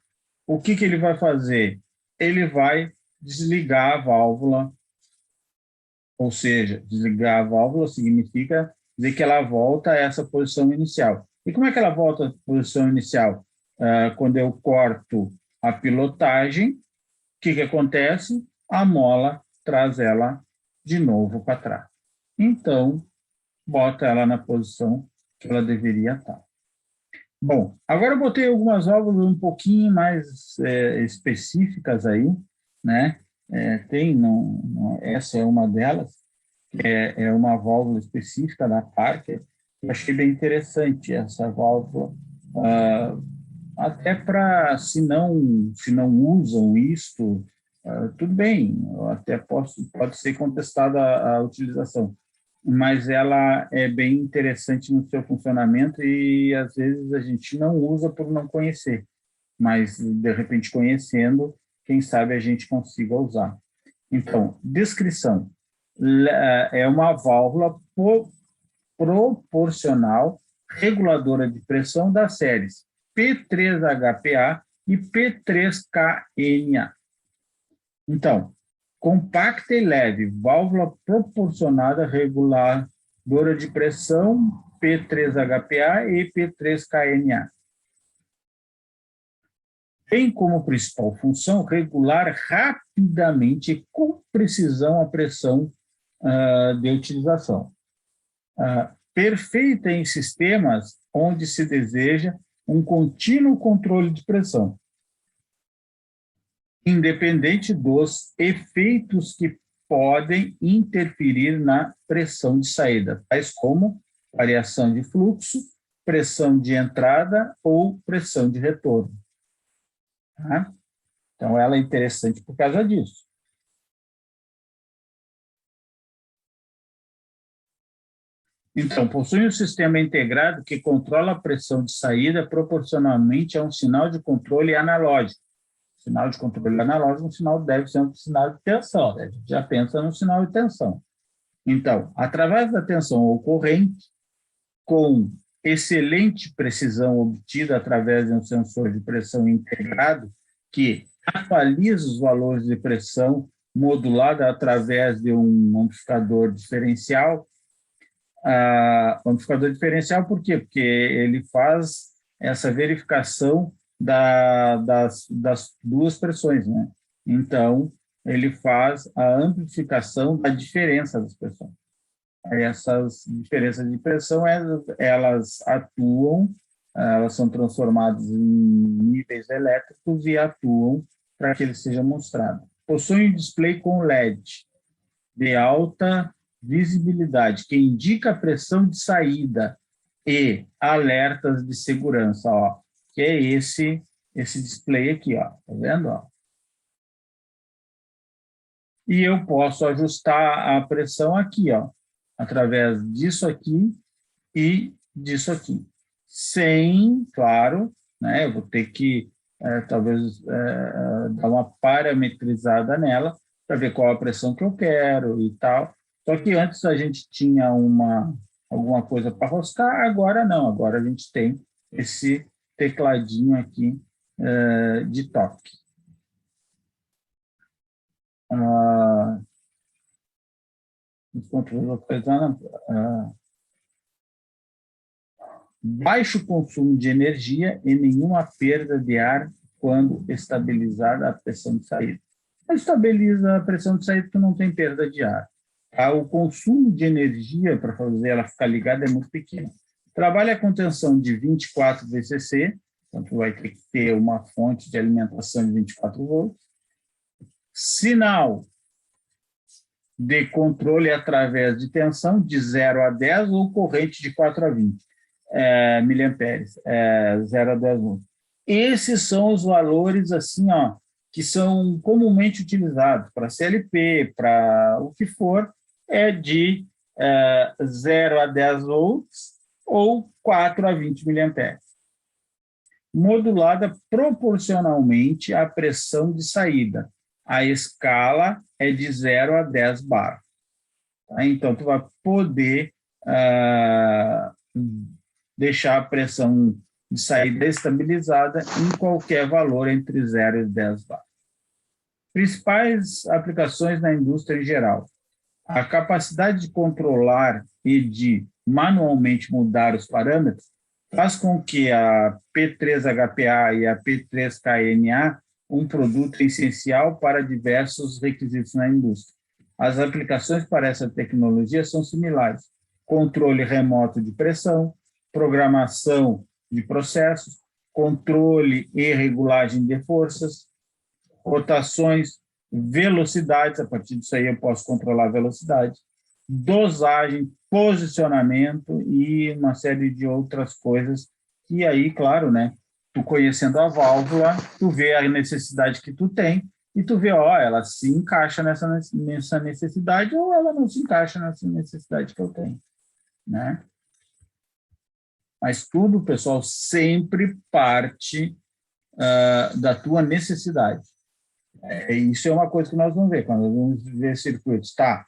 O que ele vai fazer? Ele vai desligar a válvula, ou seja, desligar a válvula significa dizer que ela volta a essa posição inicial. E como é que ela volta à posição inicial? Quando eu corto a pilotagem, o que acontece? A mola traz ela de novo para trás. Então, bota ela na posição que ela deveria estar. Bom, agora eu botei algumas válvulas um pouquinho mais específicas aí, né? Essa é uma delas, é uma válvula específica da Parker. Eu achei bem interessante essa válvula, até para, se não usam isto, tudo bem, até pode ser contestada a utilização, mas ela é bem interessante no seu funcionamento e, às vezes, a gente não usa por não conhecer, mas, de repente, conhecendo, quem sabe a gente consiga usar. Então, descrição. É uma válvula proporcional reguladora de pressão das séries P3HPA e P3KNA. Então, compacta e leve, válvula proporcionada reguladora de pressão P3HPA e P3KNA. Tem como principal função regular rapidamente e com precisão a pressão de utilização. Perfeita em sistemas onde se deseja um contínuo controle de pressão, independente dos efeitos que podem interferir na pressão de saída, tais como variação de fluxo, pressão de entrada ou pressão de retorno. Tá? Então, ela é interessante por causa disso. Então, possui um sistema integrado que controla a pressão de saída proporcionalmente a um sinal de controle analógico. Sinal de controle analógico, um sinal deve ser um sinal de tensão, né? A gente já pensa no sinal de tensão. Então, através da tensão ou corrente, com excelente precisão obtida através de um sensor de pressão integrado, que atualiza os valores de pressão modulada através de um amplificador diferencial. Amplificador diferencial, por quê? Porque ele faz essa verificação das duas pressões, né? Então, ele faz a amplificação da diferença das pressões. Essas diferenças de pressão, elas atuam, elas são transformadas em níveis elétricos e atuam para que ele seja mostrado. Possui um display com LED de alta visibilidade, que indica a pressão de saída e alertas de segurança, ó, que é esse display aqui, ó, tá vendo? Ó? E eu posso ajustar a pressão aqui, ó, através disso aqui e disso aqui. Sem, claro, né, eu vou ter que, talvez, dar uma parametrizada nela para ver qual a pressão que eu quero e tal. Só que antes a gente tinha alguma coisa para roscar, agora não, agora a gente tem esse tecladinho aqui de toque. Baixo consumo de energia e nenhuma perda de ar quando estabilizada a pressão de saída. Estabiliza a pressão de saída porque não tem perda de ar. O consumo de energia para fazer ela ficar ligada é muito pequeno. Trabalha com tensão de 24 VCC, então tu vai ter que ter uma fonte de alimentação de 24 volts. Sinal de controle através de tensão de 0 a 10 ou corrente de 4 a 20 miliamperes, 0 a 10 volts. Esses são os valores assim, ó, que são comumente utilizados para CLP, para o que for, de 0 a 10 volts ou 4 a 20 miliamperes. Modulada proporcionalmente à pressão de saída. A escala é de 0 a 10 bar. Tá? Então, tu vai poder deixar a pressão de saída estabilizada em qualquer valor entre 0 e 10 bar. Principais aplicações na indústria em geral. A capacidade de controlar e de manualmente mudar os parâmetros faz com que a P3HPA e a P3KNA, um produto essencial para diversos requisitos na indústria. As aplicações para essa tecnologia são similares. Controle remoto de pressão, programação de processos, controle e regulagem de forças, rotações, velocidades, a partir disso aí eu posso controlar a velocidade, dosagem, posicionamento e uma série de outras coisas. E aí, claro, né, tu conhecendo a válvula, tu vê a necessidade que tu tem e tu vê, ó, ela se encaixa nessa necessidade ou ela não se encaixa nessa necessidade que eu tenho, né? Mas tudo, pessoal, sempre parte da tua necessidade. Isso é uma coisa que nós vamos ver, quando nós vamos ver circuitos. Tá,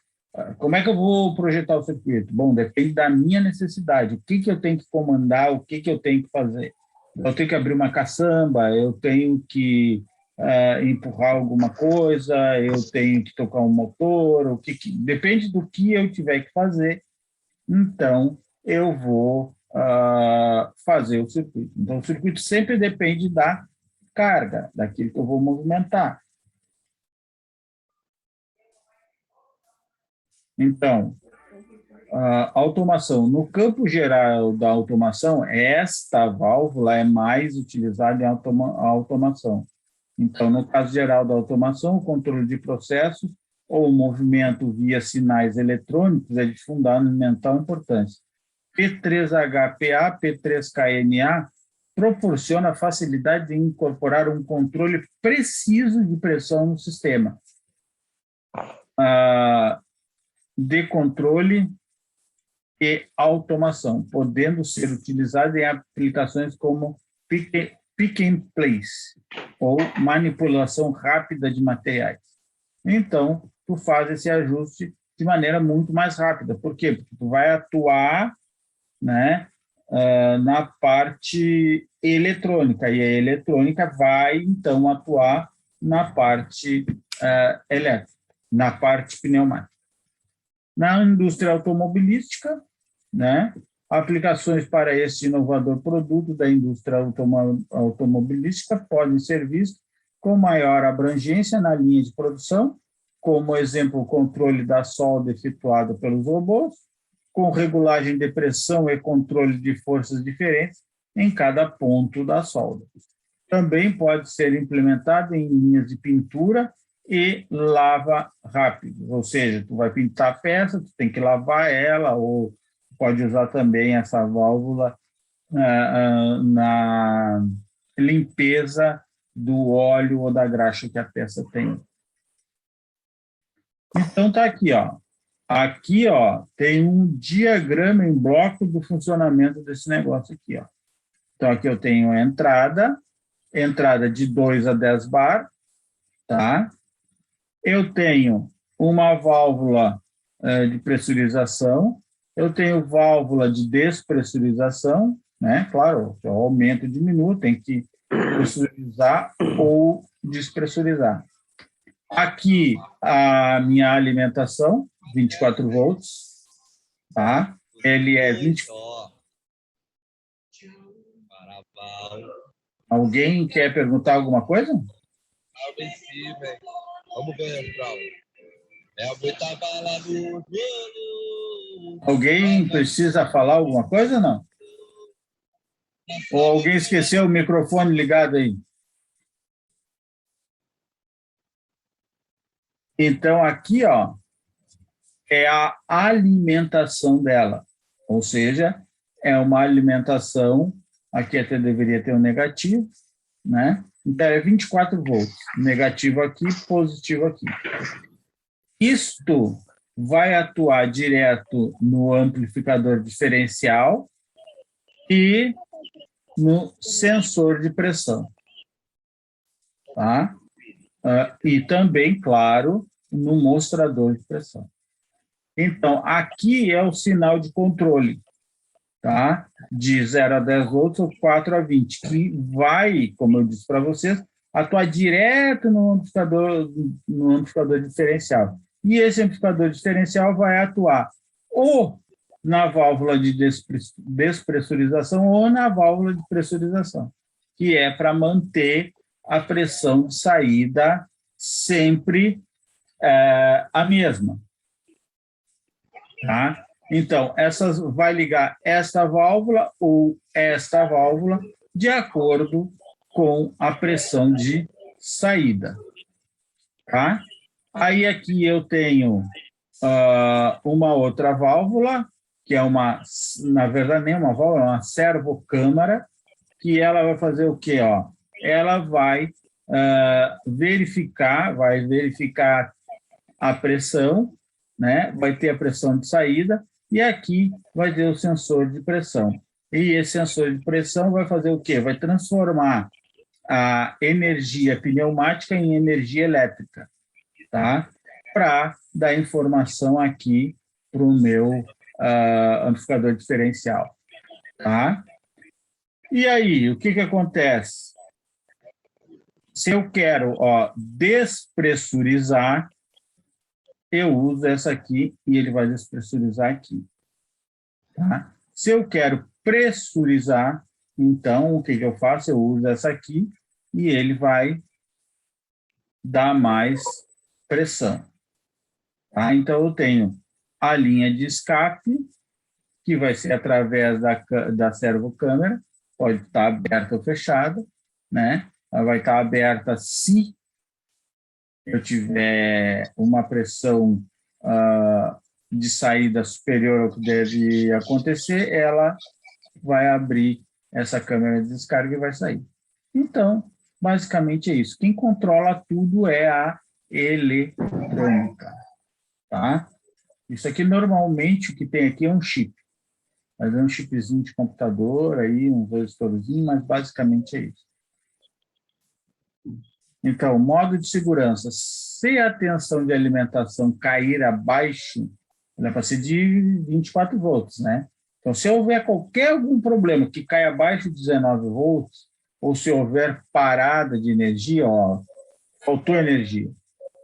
como é que eu vou projetar o circuito? Bom, depende da minha necessidade. O que eu tenho que comandar, o que eu tenho que fazer? Eu tenho que abrir uma caçamba, eu tenho que empurrar alguma coisa, eu tenho que tocar um motor, depende do que eu tiver que fazer, então eu vou fazer o circuito. Então, o circuito sempre depende da carga, daquilo que eu vou movimentar. Então, automação. No campo geral da automação, esta válvula é mais utilizada em automação. Então, no caso geral da automação, o controle de processos ou movimento via sinais eletrônicos é de fundamental importância. P3HPA, P3KNA proporciona a facilidade de incorporar um controle preciso de pressão no sistema, de controle e automação, podendo ser utilizado em aplicações como pick and place ou manipulação rápida de materiais. Então, tu faz esse ajuste de maneira muito mais rápida. Por quê? Porque tu vai atuar, né, na parte eletrônica, e a eletrônica vai, então, atuar na parte elétrica, na parte pneumática. Na indústria automobilística, né, aplicações para este inovador produto da indústria automobilística podem ser vistas com maior abrangência na linha de produção, como exemplo, o controle da solda efetuado pelos robôs, com regulagem de pressão e controle de forças diferentes em cada ponto da solda. Também pode ser implementado em linhas de pintura e lava rápido, ou seja, tu vai pintar a peça, tu tem que lavar ela, ou pode usar também essa válvula na limpeza do óleo ou da graxa que a peça tem. Então tá aqui, ó. Aqui, ó, tem um diagrama em bloco do funcionamento desse negócio aqui, ó. Então aqui eu tenho a entrada de 2 a 10 bar, tá? Eu tenho uma válvula de pressurização, eu tenho válvula de despressurização, né? Claro, o aumento diminui, tem que pressurizar ou despressurizar. Aqui a minha alimentação, 24 volts, tá? Ele é 20. Alguém quer perguntar alguma coisa? Vamos ver, Alguém precisa falar alguma coisa, não? Ou alguém esqueceu o microfone ligado aí? Então, aqui, ó, é a alimentação dela. Ou seja, é uma alimentação, aqui até deveria ter um negativo, né? Então, é 24 volts. Negativo aqui, positivo aqui. Isto vai atuar direto no amplificador diferencial e no sensor de pressão. Tá? E também, claro, no mostrador de pressão. Então, aqui é o sinal de controle, tá? De 0 a 10 volts ou 4 a 20, que vai, como eu disse para vocês, atuar direto no amplificador diferencial. E esse amplificador diferencial vai atuar ou na válvula de despressurização ou na válvula de pressurização, que é para manter a pressão de saída sempre a mesma. Tá? Então, vai ligar esta válvula ou esta válvula de acordo com a pressão de saída. Tá? Aí aqui eu tenho uma outra válvula, que é na verdade, nem uma válvula, é uma servocâmara, que ela vai fazer o quê? Ó? Ela vai verificar a pressão, né? Vai ter a pressão de saída, e aqui vai ter o sensor de pressão. E esse sensor de pressão vai fazer o quê? Vai transformar a energia pneumática em energia elétrica, tá? Para dar informação aqui para o meu amplificador diferencial, tá? E aí, o que acontece? Se eu quero despressurizar, eu uso essa aqui e ele vai despressurizar aqui. Tá? Se eu quero pressurizar, então o que eu faço? Eu uso essa aqui e ele vai dar mais pressão. Tá? Então eu tenho a linha de escape, que vai ser através da servocâmara, pode estar aberta ou fechada, né? Ela vai estar aberta se eu tiver uma pressão de saída superior ao que deve acontecer, ela vai abrir essa câmara de descarga e vai sair. Então, basicamente é isso. Quem controla tudo é a eletrônica, tá? Isso aqui, normalmente, o que tem aqui é um chip. Mas é um chipzinho de computador, aí, um resistorzinho, mas basicamente é isso. Então, modo de segurança. Se a tensão de alimentação cair abaixo, ela vai ser de 24 volts, né? Então, se houver algum problema que caia abaixo de 19 volts, ou se houver parada de energia, ó, faltou energia,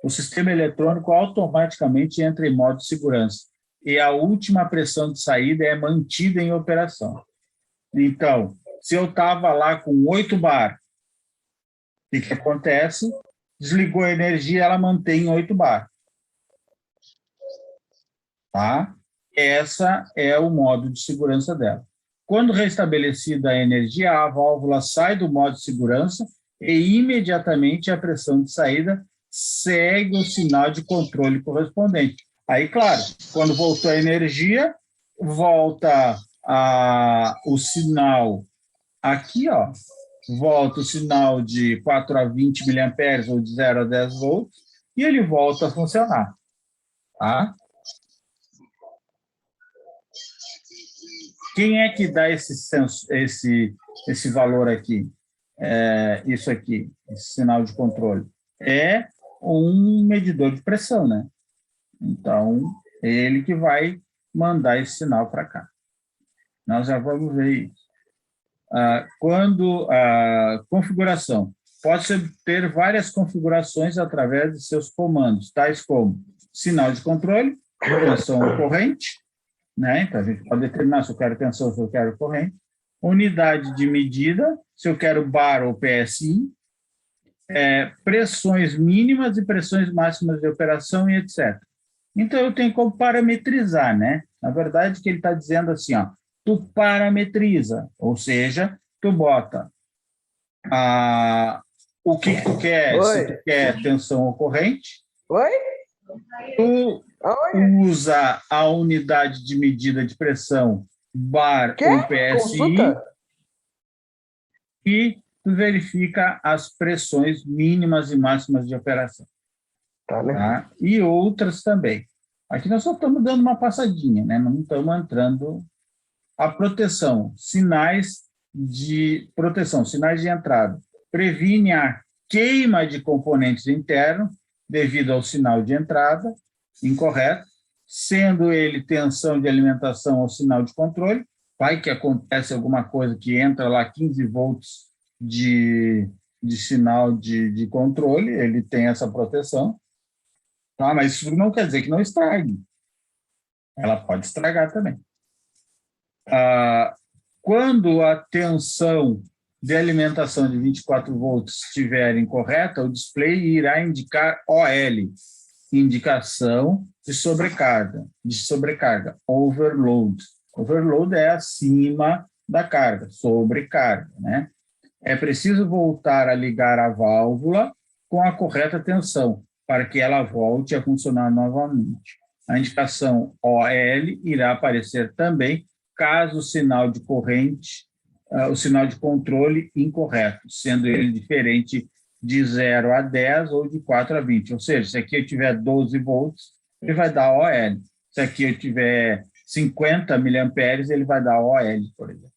o sistema eletrônico automaticamente entra em modo de segurança e a última pressão de saída é mantida em operação. Então, se eu estava lá com 8 bar, o que acontece? Desligou a energia, ela mantém 8 bar. Tá? Essa é o modo de segurança dela. Quando restabelecida a energia, a válvula sai do modo de segurança e imediatamente a pressão de saída segue o sinal de controle correspondente. Aí, claro, quando voltou a energia, volta o sinal aqui, ó, volta o sinal de 4 a 20 miliamperes ou de 0 a 10 volts e ele volta a funcionar. Tá? Quem é que dá esse valor aqui? Isso aqui, esse sinal de controle. É um medidor de pressão, né? Então, é ele que vai mandar esse sinal para cá. Nós já vamos ver isso. Quando a configuração, pode-se ter várias configurações através de seus comandos, tais como sinal de controle, tensão corrente, né? Então, a gente pode determinar se eu quero tensão, se eu quero corrente, unidade de medida, se eu quero bar ou PSI, pressões mínimas e pressões máximas de operação e etc. Então, eu tenho como parametrizar, né? Na verdade, o que ele está dizendo assim, ó, tu parametriza, ou seja, tu bota o que tu quer, Oi. se tu quer tensão ou corrente, Oi? tu Oi? usa a unidade de medida de pressão bar Quê? ou PSI Consulta? e tu verifica as pressões mínimas e máximas de operação. Tá, né? Tá? E outras também. Aqui nós só estamos dando uma passadinha, né? Não estamos entrando. A proteção, sinais de proteção, sinais de entrada. Previne a queima de componentes internos devido ao sinal de entrada incorreto, sendo ele tensão de alimentação ou sinal de controle. Vai que acontece alguma coisa que entra lá 15 volts de sinal de controle, ele tem essa proteção. Tá? Mas isso não quer dizer que não estrague. Ela pode estragar também. Quando a tensão de alimentação de 24 volts estiver incorreta, o display irá indicar OL, indicação de sobrecarga, overload. Overload é acima da carga, sobrecarga, né? É preciso voltar a ligar a válvula com a correta tensão, para que ela volte a funcionar novamente. A indicação OL irá aparecer também caso o sinal de corrente, o sinal de controle incorreto, sendo ele diferente de 0 a 10 ou de 4 a 20. Ou seja, se aqui eu tiver 12 volts, ele vai dar OL. Se aqui eu tiver 50 miliamperes, ele vai dar OL, por exemplo.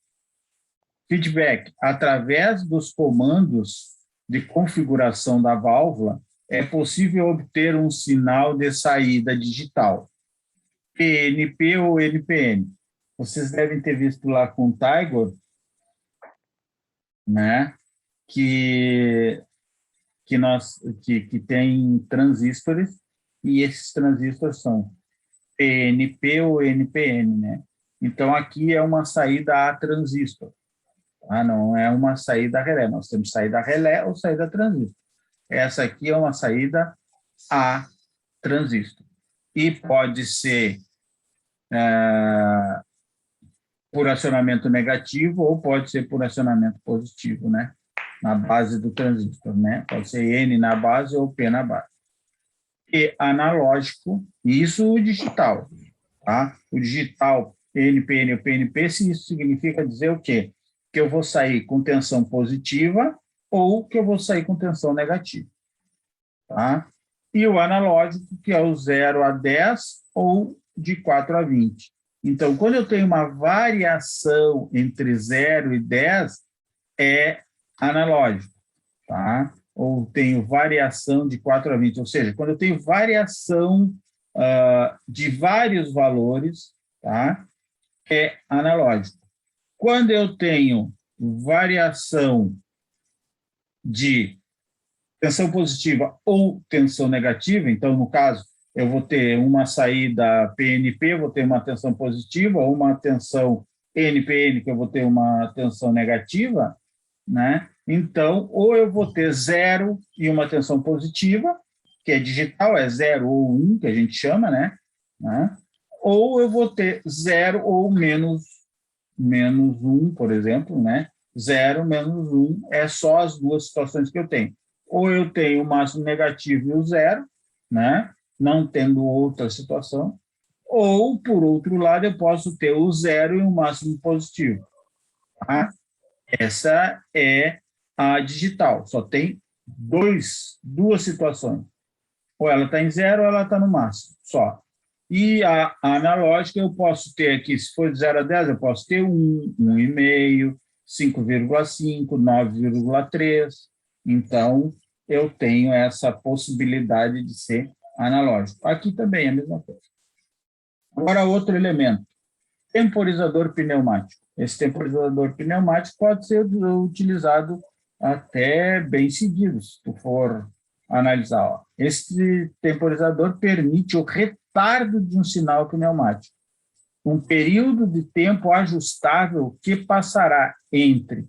Feedback. Através dos comandos de configuração da válvula, é possível obter um sinal de saída digital, PNP ou NPN. Vocês devem ter visto lá com o Tiger, né, que tem transistores, e esses transistores são PNP ou NPN, né? Então, aqui é uma saída a transistor, tá? Não é uma saída a relé. Nós temos saída a relé ou saída a transistor. Essa aqui é uma saída a transistor. E pode ser por acionamento negativo ou pode ser por acionamento positivo, né? Na base do transistor, né? Pode ser N na base ou P na base. e analógico, isso o digital, tá? O digital, PNP e PNP, se isso significa dizer o quê? Que eu vou sair com tensão positiva ou que eu vou sair com tensão negativa, tá? E o analógico, que é o 0 a 10 ou de 4 a 20. Então, quando eu tenho uma variação entre 0 e 10, é analógico, tá? Ou tenho variação de 4 a 20, ou seja, quando eu tenho variação de vários valores, tá? É analógico. Quando eu tenho variação de tensão positiva ou tensão negativa, então, no caso, eu vou ter uma saída PNP, vou ter uma tensão positiva, ou uma tensão NPN, que eu vou ter uma tensão negativa, né? Então, ou eu vou ter 0 e uma tensão positiva, que é digital, é 0 ou 1, que a gente chama, né? Ou eu vou ter 0 ou menos 1, por exemplo, né? 0 menos 1 é só as duas situações que eu tenho. Ou eu tenho o máximo negativo e o 0, né? Não tendo outra situação. Ou, por outro lado, eu posso ter o 0 e o máximo positivo. Tá? Essa é a digital. Só tem duas situações. Ou ela está em 0 ou ela está no máximo, só. E a analógica eu posso ter aqui, se for de 0 a 10, eu posso ter 1, 1,5, 5,5, 9,3. Então, eu tenho essa possibilidade de ser analógico. Aqui também é a mesma coisa. Agora, outro elemento, temporizador pneumático. Esse temporizador pneumático pode ser utilizado até bem seguido, se tu for analisar. Ó. Esse temporizador permite o retardo de um sinal pneumático, um período de tempo ajustável que passará entre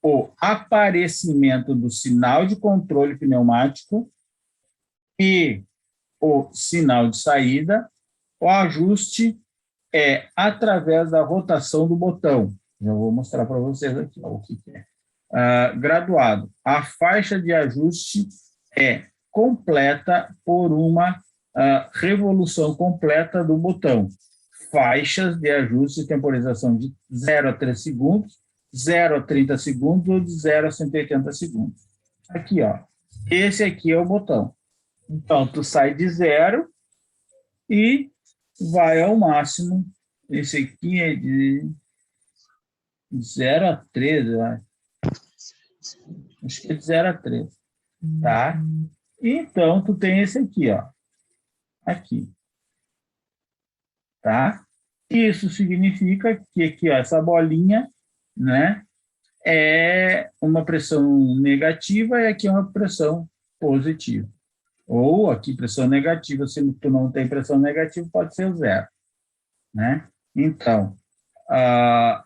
o aparecimento do sinal de controle pneumático e o sinal de saída. O ajuste é através da rotação do botão. Já vou mostrar para vocês aqui ó, o que é. Graduado. A faixa de ajuste é completa por uma revolução completa do botão. Faixas de ajuste e temporização de 0 a 3 segundos, 0 a 30 segundos ou de 0 a 180 segundos. Aqui, ó. Esse aqui é o botão. Então, tu sai de 0 e vai ao máximo. Esse aqui é de 0 a 13, acho que é de 0 a 13, tá? Então, tu tem esse aqui, ó. Aqui. Tá? Isso significa que aqui, ó, essa bolinha, né, é uma pressão negativa e aqui é uma pressão positiva. Ou aqui pressão negativa, se tu não tem pressão negativa, pode ser o 0, né? Então,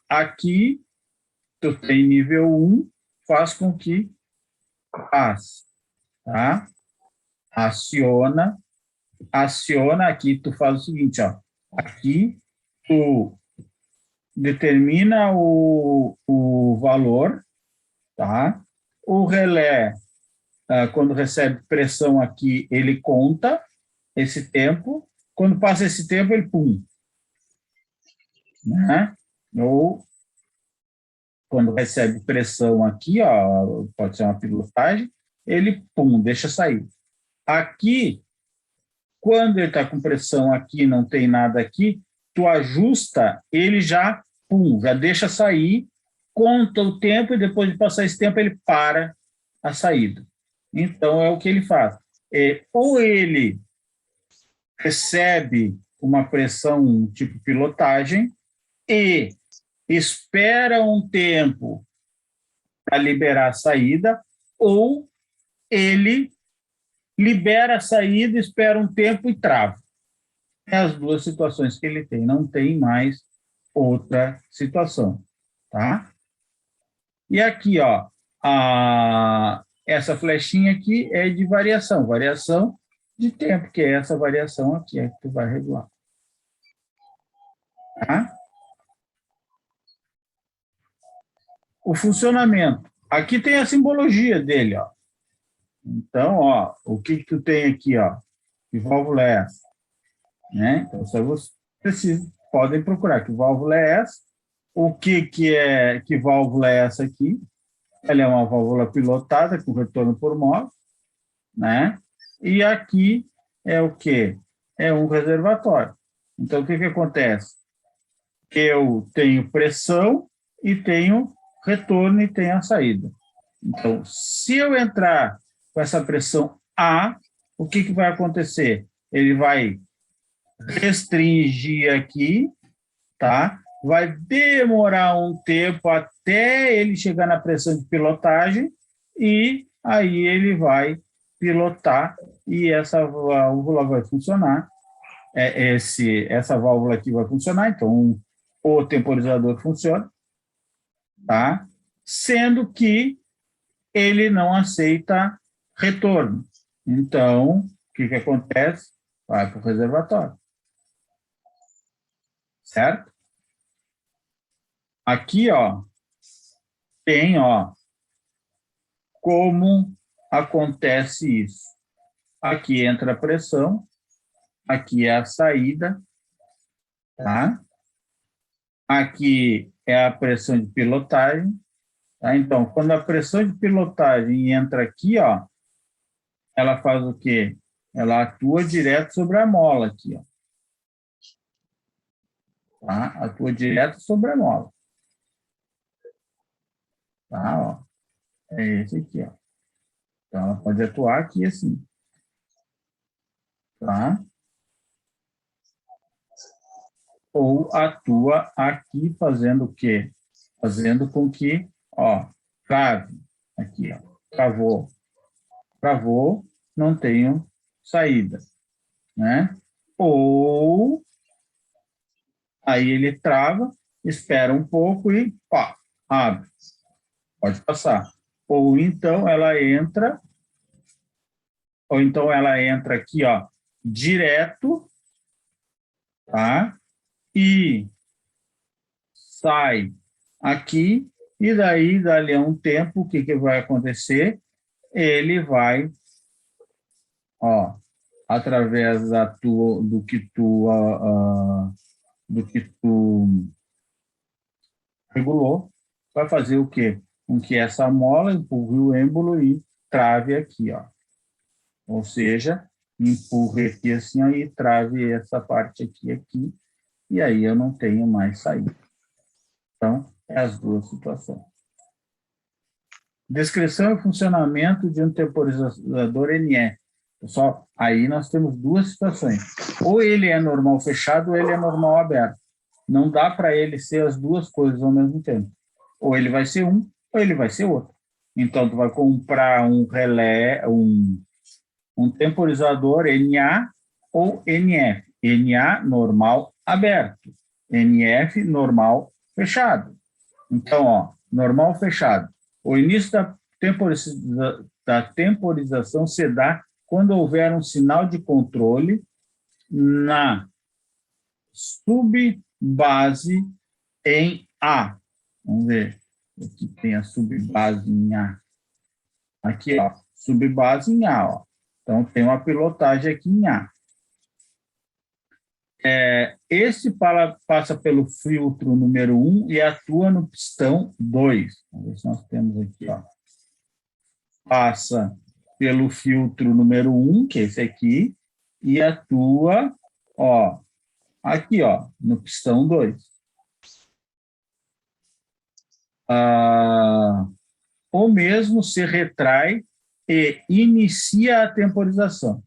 aqui tu tem nível 1, faz com que passe, tá? Aciona aqui, tu faz o seguinte, ó, aqui tu determina o valor, tá? O relé, quando recebe pressão aqui, ele conta esse tempo, quando passa esse tempo, ele pum, né? Ou quando recebe pressão aqui, ó, pode ser uma pilotagem, ele pum, deixa sair. Aqui, quando ele está com pressão aqui, não tem nada aqui, tu ajusta, ele já, pum, já deixa sair, conta o tempo e depois de passar esse tempo ele para a saída. Então, é o que ele faz. Ou ele recebe uma pressão tipo pilotagem e espera um tempo para liberar a saída, ou ele libera a saída, espera um tempo e trava. É as duas situações que ele tem, não tem mais outra situação, tá? E aqui, ó, essa flechinha aqui é de variação de tempo, que é essa variação aqui, é que tu vai regular. Tá? O funcionamento. Aqui tem a simbologia dele, ó. Então, ó, o que tu tem aqui, ó? Que válvula é essa? Né? Então, vocês podem procurar que válvula é essa. Que válvula é essa aqui? Ela é uma válvula pilotada com retorno por móvel, né? E aqui é o quê? É um reservatório. Então, o que acontece? Eu tenho pressão e tenho retorno e tenho a saída. Então, se eu entrar com essa pressão A, o que vai acontecer? Ele vai restringir aqui, tá? Vai demorar um tempo até ele chegar na pressão de pilotagem e aí ele vai pilotar e essa válvula vai funcionar. Essa válvula aqui vai funcionar, então o temporizador funciona, tá? Sendo que ele não aceita retorno. Então, o que acontece? Vai para o reservatório. Certo? Aqui, ó, tem, ó, como acontece isso. Aqui entra a pressão, aqui é a saída, tá? Aqui é a pressão de pilotagem, tá? Então, quando a pressão de pilotagem entra aqui, ó, ela faz o quê? Ela atua direto sobre a mola aqui, ó. Tá? Atua direto sobre a mola. Tá? Ó. É esse aqui, ó. Então, ela pode atuar aqui assim. Tá? Ou atua aqui fazendo o quê? Fazendo com que, ó, trave, aqui, ó, travou, não tenho saída, né? Ou, aí ele trava, espera um pouco e, pá, abre, pode passar. Ou então ela entra aqui, ó, direto, tá? E sai aqui, e daí, dali a um tempo, o que vai acontecer? Ele vai, ó, através do que tu regulou, vai fazer o quê? Com que essa mola empurre o êmbolo e trave aqui, ó. Ou seja, empurre aqui assim, aí trave essa parte aqui, e aí eu não tenho mais saída. Então, é as duas situações. Descrição e funcionamento de um temporizador NE. Pessoal, aí nós temos duas situações. Ou ele é normal fechado, ou ele é normal aberto. Não dá para ele ser as duas coisas ao mesmo tempo. Ou ele vai ser um, ou ele vai ser outro. Então, tu vai comprar um relé, um temporizador NA ou NF. NA, normal aberto. NF, normal fechado. Então, ó, normal fechado. O início da temporização se dá quando houver um sinal de controle na subbase em A. Vamos ver. Aqui tem a subbase em A. Aqui, ó, subbase em A, ó. Então, tem uma pilotagem aqui em A. Esse passa pelo filtro número 1 e atua no pistão 2. Vamos ver se nós temos aqui, ó. Passa pelo filtro número 1, que é esse aqui, e atua, ó, aqui, ó, no pistão 2. Ou mesmo se retrai e inicia a temporização.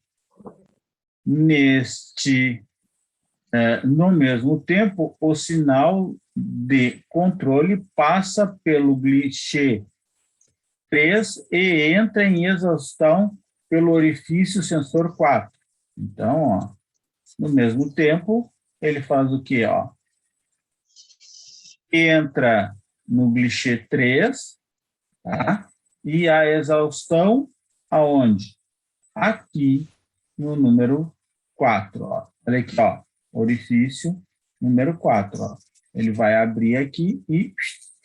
No mesmo tempo, o sinal de controle passa pelo guichê 3 e entra em exaustão pelo orifício sensor 4. Então, ó, no mesmo tempo, ele faz o quê? Ó? Entra no guichê 3, tá? E a exaustão aonde? Aqui no número 4. Ó. Olha aqui, ó, orifício número 4. Ó. Ele vai abrir aqui e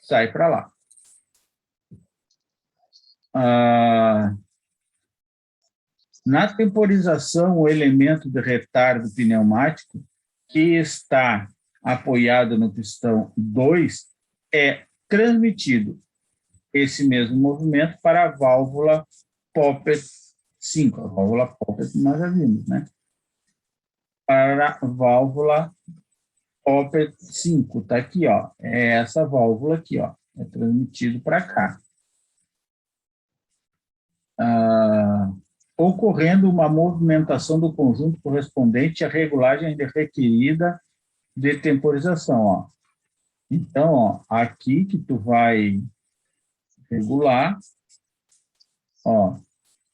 sai para lá. Na temporização, o elemento de retardo pneumático que está apoiado no pistão 2 é transmitido esse mesmo movimento para a válvula Poppet 5. A válvula Poppet nós já vimos, né? Para a válvula Poppet 5, está aqui, ó. É essa válvula aqui, ó. É transmitido para cá. Ocorrendo uma movimentação do conjunto correspondente à regulagem requerida de temporização, ó. Então, ó, aqui que tu vai regular, ó,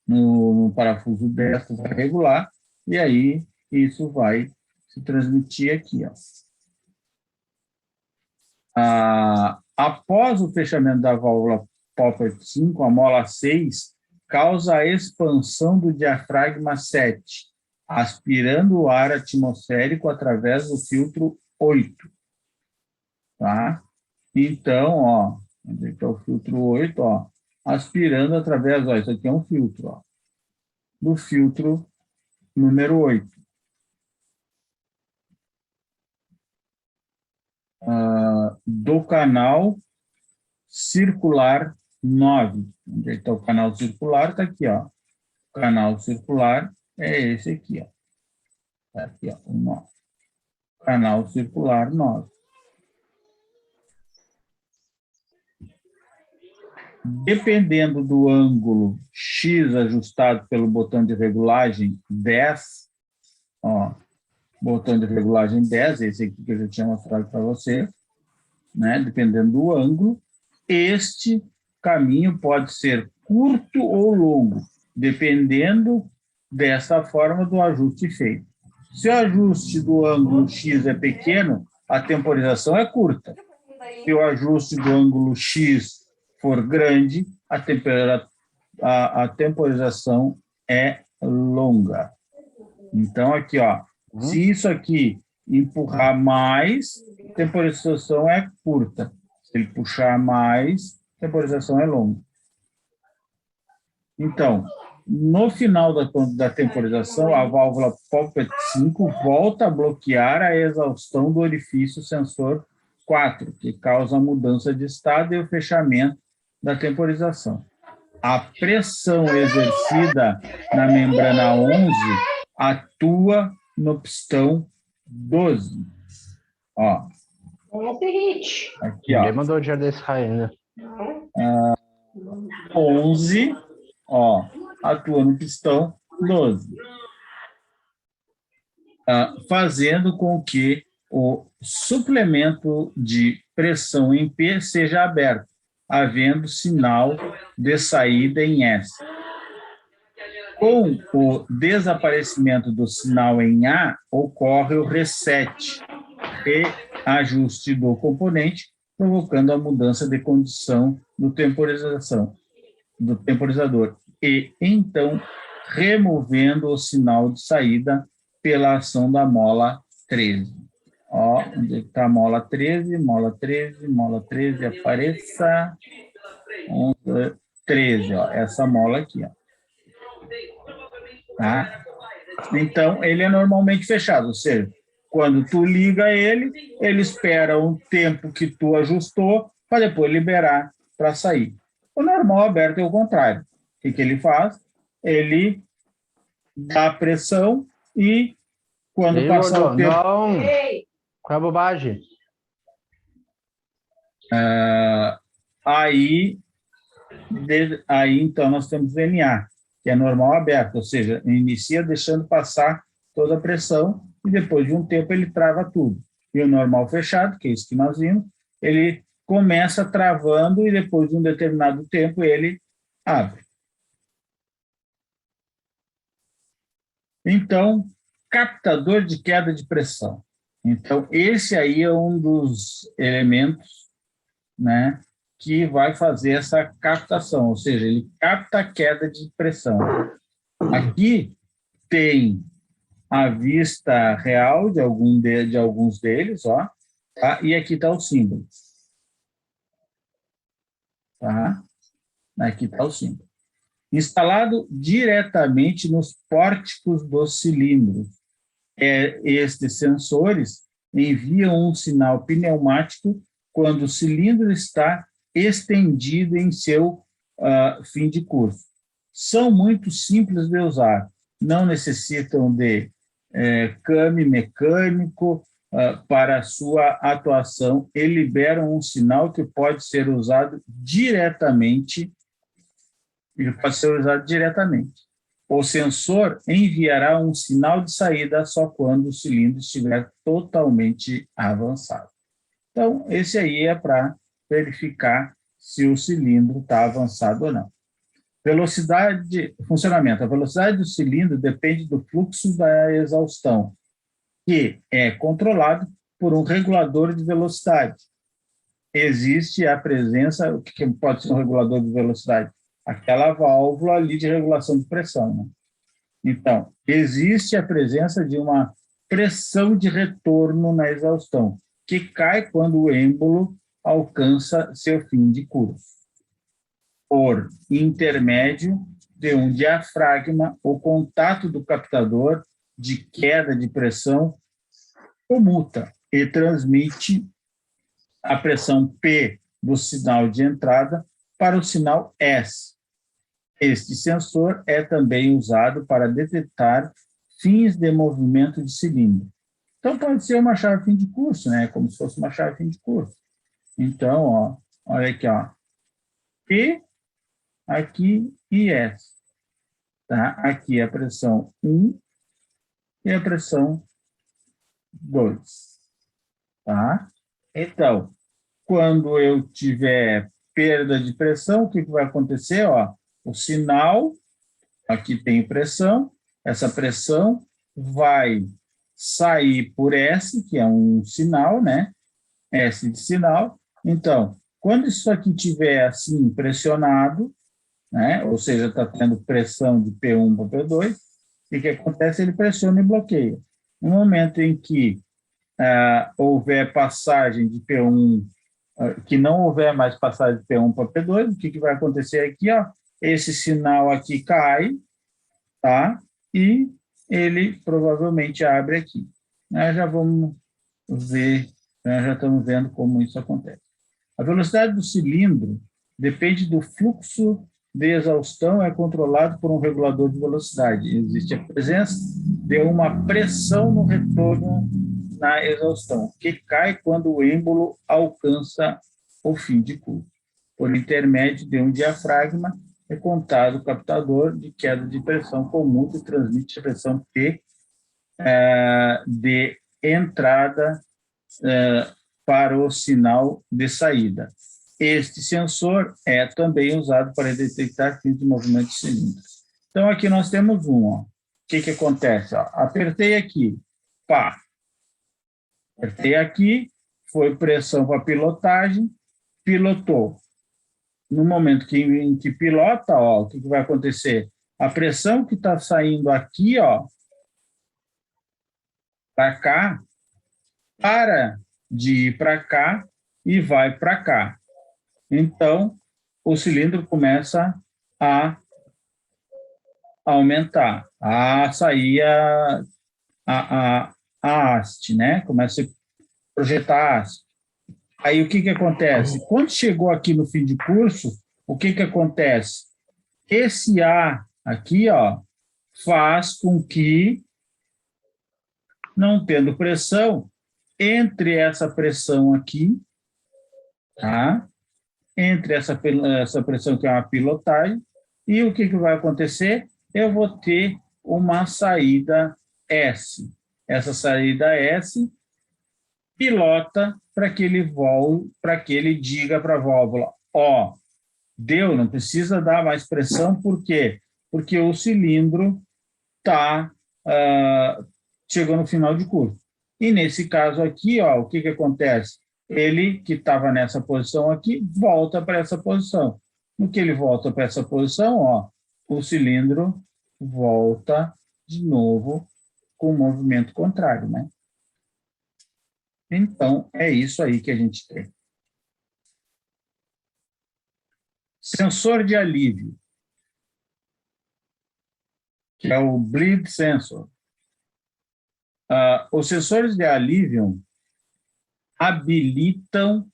no parafuso 10 tu vai regular, e aí isso vai se transmitir aqui, ó. Após o fechamento da válvula Poppet 5, a mola 6 causa a expansão do diafragma 7, aspirando o ar atmosférico através do filtro 8. Tá? Então, ó, onde está o filtro 8, ó, aspirando através, ó, isso aqui é um filtro, ó, do filtro número 8. Do canal circular 9. Onde está o canal circular? Está aqui, ó. O canal circular é esse aqui, ó. Tá aqui, ó, o 9. Canal circular 9. Dependendo do ângulo X ajustado pelo botão de regulagem 10, ó, botão de regulagem 10, esse aqui que eu já tinha mostrado para você, né? Dependendo do ângulo, este caminho pode ser curto ou longo, dependendo dessa forma do ajuste feito. Se o ajuste do ângulo X é pequeno, a temporização é curta. Se o ajuste do ângulo X for grande, a temporização é longa. Então, aqui, ó, se isso aqui empurrar mais, a temporização é curta. Se ele puxar mais, a temporização é longa. Então, no final da temporização, a válvula Poppet 5 volta a bloquear a exaustão do orifício sensor 4, que causa a mudança de estado e o fechamento da temporização. A pressão exercida na membrana 11 atua no pistão 12. Ó. Aqui, ó. Ninguém mandou o dinheiro desse raio ainda. 11, ó, atua no pistão 12. Fazendo com que o suplemento de pressão em P seja aberto, havendo sinal de saída em S. Com o desaparecimento do sinal em A, ocorre o reset e ajuste do componente, provocando a mudança de condição do temporizador, e então removendo o sinal de saída pela ação da mola 13. Ó, onde está a mola 13, mola 13, mola 13, apareça. 13, ó, essa mola aqui, ó. Tá? Então, ele é normalmente fechado, ou seja, quando tu liga ele, ele espera um tempo que tu ajustou para depois liberar para sair. O normal aberto é o contrário. O que ele faz? Ele dá pressão e quando passar o tempo... Não! Qual é a bobagem? Aí, então, nós temos VNA, que é normal aberto, ou seja, inicia deixando passar toda a pressão e depois de um tempo ele trava tudo. E o normal fechado, que é isso que nós vimos, ele começa travando e depois de um determinado tempo ele abre. Então, captador de queda de pressão. Então, esse aí é um dos elementos, né, que vai fazer essa captação, ou seja, ele capta a queda de pressão. Aqui tem a vista real de alguns deles, ó, tá? E aqui está o símbolo. Tá? Aqui está o símbolo. instalado diretamente nos pórticos dos cilindros. Estes sensores enviam um sinal pneumático quando o cilindro está estendido em seu fim de curso. São muito simples de usar, não necessitam de câmbio mecânico para sua atuação e liberam um sinal que pode ser usado diretamente. O sensor enviará um sinal de saída só quando o cilindro estiver totalmente avançado. Então, esse aí é para verificar se o cilindro está avançado ou não. Funcionamento. A velocidade do cilindro depende do fluxo da exaustão, que é controlado por um regulador de velocidade. Existe a presença, o que pode ser um regulador de velocidade? Aquela válvula ali de regulação de pressão, né? Então, existe a presença de uma pressão de retorno na exaustão, que cai quando o êmbolo alcança seu fim de curso. Por intermédio de um diafragma, o contato do captador de queda de pressão comuta e transmite a pressão P do sinal de entrada para o sinal S. Este sensor é também usado para detectar fins de movimento de cilindro. Então, pode ser uma chave fim de curso, né? Como se fosse uma chave fim de curso. Então, ó, olha aqui, ó. P, aqui e S. Tá? Aqui a pressão 1 e a pressão 2. Tá? Então, quando eu tiver perda de pressão, o que vai acontecer? Ó, o sinal, aqui tem pressão, essa pressão vai sair por S, que é um sinal, né? S de sinal. Então, quando isso aqui estiver assim pressionado, né? Ou seja, está tendo pressão de P1 para P2, o que acontece? Ele pressiona e bloqueia. No momento em que houver passagem de P1, que não houver mais passagem de P1 para P2, o que vai acontecer aqui? Ó, esse sinal aqui cai, tá? E ele provavelmente abre aqui. Nós já vamos ver, nós já estamos vendo como isso acontece. A velocidade do cilindro depende do fluxo de exaustão, é controlado por um regulador de velocidade. Existe a presença de uma pressão no retorno na exaustão, que cai quando o êmbolo alcança o fim de curso. Por intermédio de um diafragma, é contado o captador de queda de pressão comum que transmite a pressão P de entrada para o sinal de saída. Este sensor é também usado para detectar fins de movimento de cilindros. Então, aqui nós temos um. Ó. O que acontece? Ó? Apertei aqui, pá. Apertei aqui, foi pressão para pilotagem, pilotou. No momento em que pilota, ó, o que vai acontecer? A pressão que está saindo aqui, ó, para cá, para de ir para cá e vai para cá. Então, o cilindro começa a aumentar, a sair a haste, né? Começa a projetar a haste. Aí, o que acontece? Quando chegou aqui no fim de curso, o que acontece? Esse A aqui, ó, faz com que, não tendo pressão, entre essa pressão aqui, tá? Entre essa pressão que é uma pilotagem, e o que vai acontecer? Eu vou ter uma saída S. Essa saída S pilota para que ele diga para a válvula, ó, deu, não precisa dar mais pressão, por quê? Porque o cilindro chegou no final de curso. E nesse caso aqui, ó, o que acontece? Ele, que estava nessa posição aqui, volta para essa posição. No que ele volta para essa posição, ó, o cilindro volta de novo com o movimento contrário, né? Então, é isso aí que a gente tem. Sensor de alívio. que é o bleed sensor. Os sensores de alívio habilitam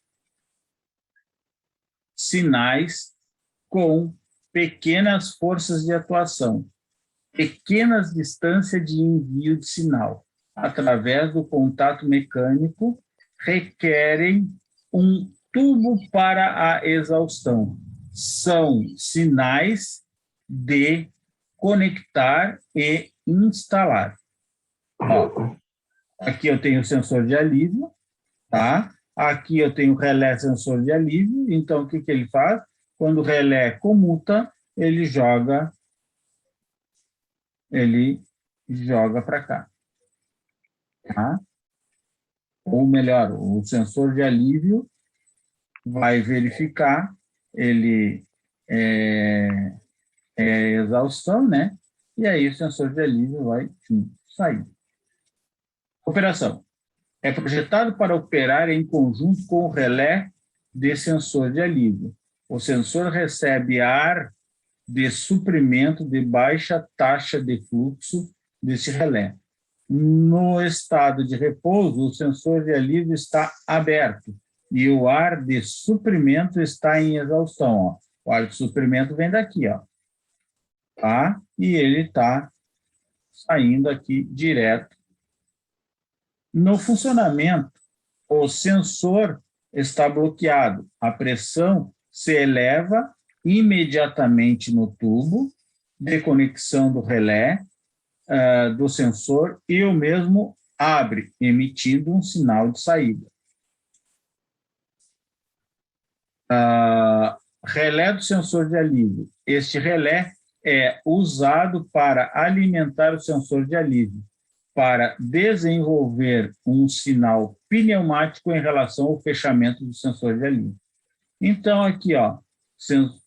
sinais com pequenas forças de atuação, pequenas distâncias de envio de sinal, através do contato mecânico, requerem um tubo para a exaustão. São sinais de conectar e instalar. Ó, aqui eu tenho o sensor de alívio, tá? Aqui eu tenho o relé sensor de alívio, então o que ele faz? Quando o relé comuta, ele joga para cá. Tá? Ou melhor, o sensor de alívio vai verificar, ele é exaustão, né? E aí o sensor de alívio vai sair. Operação. É projetado para operar em conjunto com o relé de sensor de alívio. O sensor recebe ar de suprimento de baixa taxa de fluxo desse relé. No estado de repouso, o sensor de alívio está aberto e o ar de suprimento está em exaustão. Ó. O ar de suprimento vem daqui, ó, tá? E ele está saindo aqui direto. No funcionamento, o sensor está bloqueado. A pressão se eleva imediatamente no tubo de conexão do relé do sensor e o mesmo abre, emitindo um sinal de saída. Relé do sensor de alívio. Este relé é usado para alimentar o sensor de alívio, para desenvolver um sinal pneumático em relação ao fechamento do sensor de alívio. Então, aqui, ó,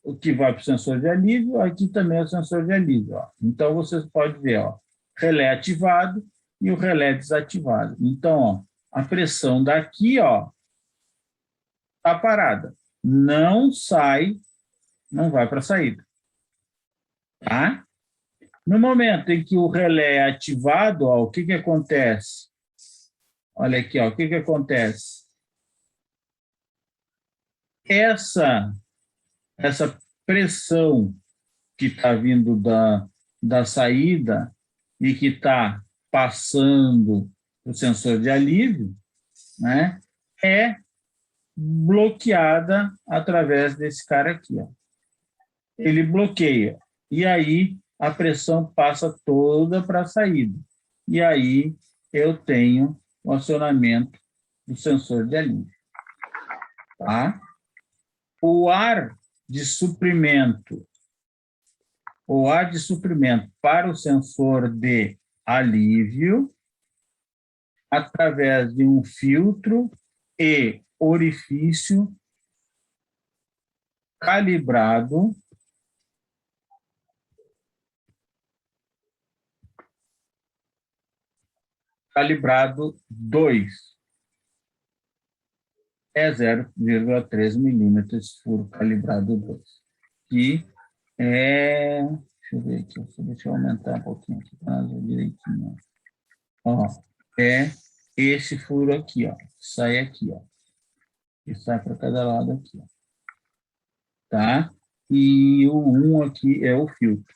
o que vai para o sensor de alívio, aqui também é o sensor de alívio. Ó. Então, vocês podem ver, ó, relé ativado e o relé desativado. Então, ó, a pressão daqui, ó, está parada. Não sai, não vai para a saída. Tá? No momento em que o relé é ativado, ó, o que acontece? Olha aqui, ó, o que acontece? Essa pressão que está vindo da saída e que está passando o sensor de alívio, né, é bloqueada através desse cara aqui. Ó. Ele bloqueia. E aí a pressão passa toda para a saída. E aí eu tenho o acionamento do sensor de alívio. Tá? O ar de suprimento para o sensor de alívio, através de um filtro e orifício calibrado calibrado 2. É 0,3 milímetros furo calibrado 2. Que é... Deixa eu ver aqui, deixa eu aumentar um pouquinho aqui para ver direitinho. Ó, é esse furo aqui, ó. Sai aqui, ó. E sai para cada lado aqui, ó. Tá? E o 1 aqui é o filtro.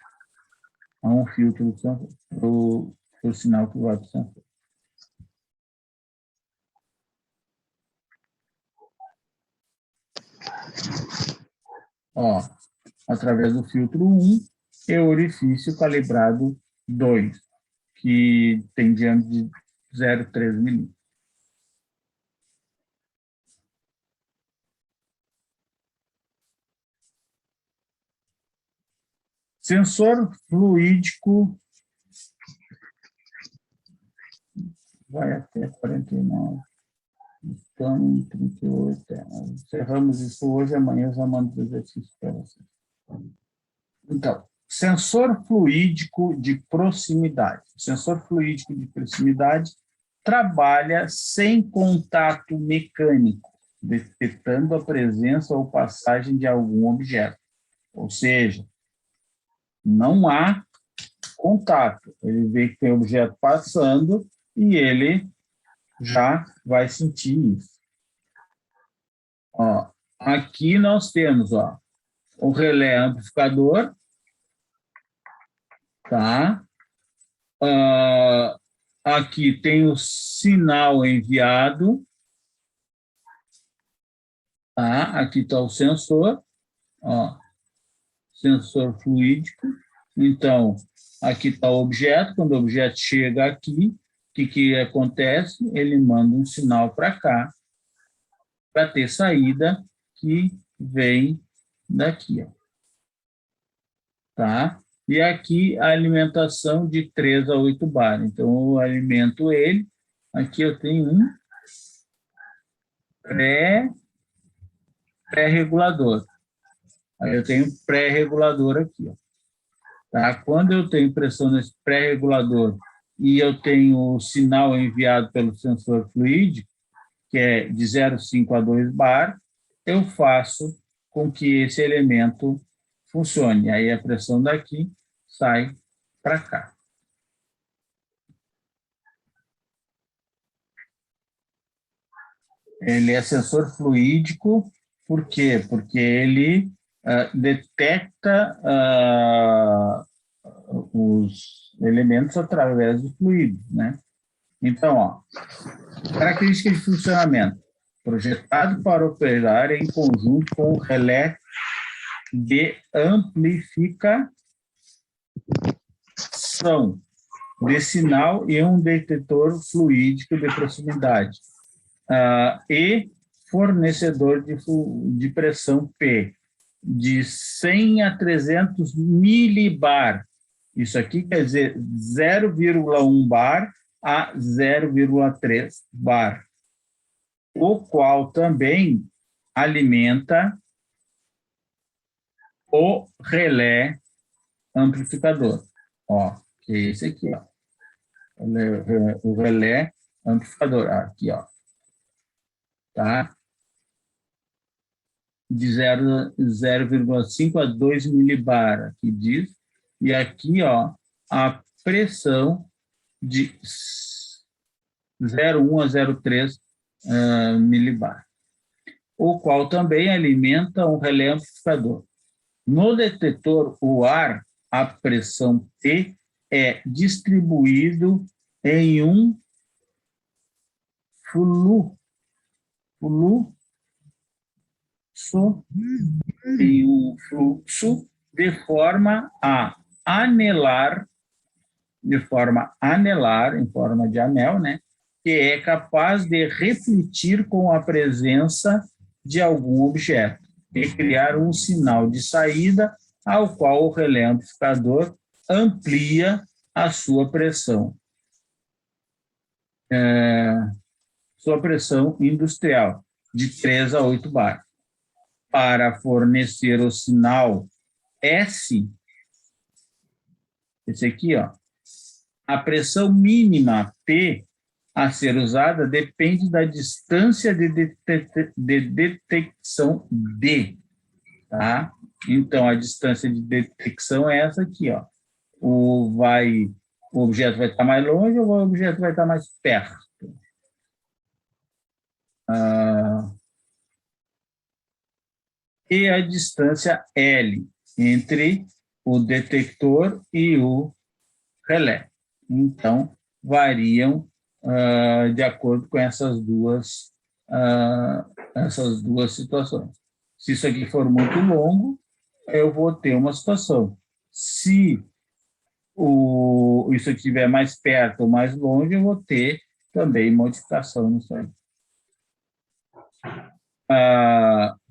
É um filtro do sinal que vai para o sensor. Ó, através do filtro 1 e o orifício calibrado 2, que tem diâmetro de 0,3 milímetros. Sensor fluídico vai até 49. Então, em 38. Encerramos isso hoje, amanhã eu mando o exercício para vocês. Então, sensor fluídico de proximidade. O sensor fluídico de proximidade trabalha sem contato mecânico, detectando a presença ou passagem de algum objeto. Ou seja, não há contato. Ele vê que tem objeto passando e ele já vai sentir isso. Ó, aqui nós temos, ó, o relé amplificador, tá? Aqui tem o sinal enviado, tá? Aqui está o sensor, ó, sensor fluídico. Então, aqui está o objeto. Quando o objeto chega aqui, o que acontece? Ele manda um sinal para cá, para ter saída que vem daqui, ó. Tá? E aqui a alimentação de 3 a 8 bar. Então, eu alimento ele. Aqui eu tenho um pré-regulador. Aí eu tenho um pré-regulador aqui, ó. Tá? Quando eu tenho pressão nesse pré-regulador e eu tenho o sinal enviado pelo sensor fluídico, que é de 0,5 a 2 bar, eu faço com que esse elemento funcione. Aí a pressão daqui sai para cá. Ele é sensor fluídico, por quê? Porque ele detecta os elementos através do fluido, né? Então, ó, características de funcionamento. Projetado para operar em conjunto com o relé de amplificação de sinal e um detetor fluídico de proximidade. E fornecedor de pressão P, de 100 a 300 milibar. Isso aqui quer dizer 0,1 bar a 0,3 bar, o qual também alimenta o relé amplificador. Ó, que é esse aqui, ó. O relé amplificador, aqui, ó. Tá? De 0,5 a 2 milibar, aqui diz. E aqui, ó, a pressão de 0,1 a 0,3 milibar, o qual também alimenta um relé amplificador. No detetor, o ar, a pressão T, é distribuído em um fluxo de forma a anelar, em forma de anel, né, que é capaz de refletir com a presença de algum objeto e criar um sinal de saída ao qual o relé amplificador amplia a sua pressão. Sua pressão industrial, de 3 a 8 bar. Para fornecer o sinal S, esse aqui, ó, a pressão mínima P a ser usada depende da distância de detecção D, tá? Então, a distância de detecção é essa aqui, ó. O objeto vai estar mais longe ou o objeto vai estar mais perto? E a distância L entre o detector e o relé. Então, variam de acordo com essas duas situações. Se isso aqui for muito longo, eu vou ter uma situação. Se isso aqui estiver mais perto ou mais longe, eu vou ter também modificação nisso aí.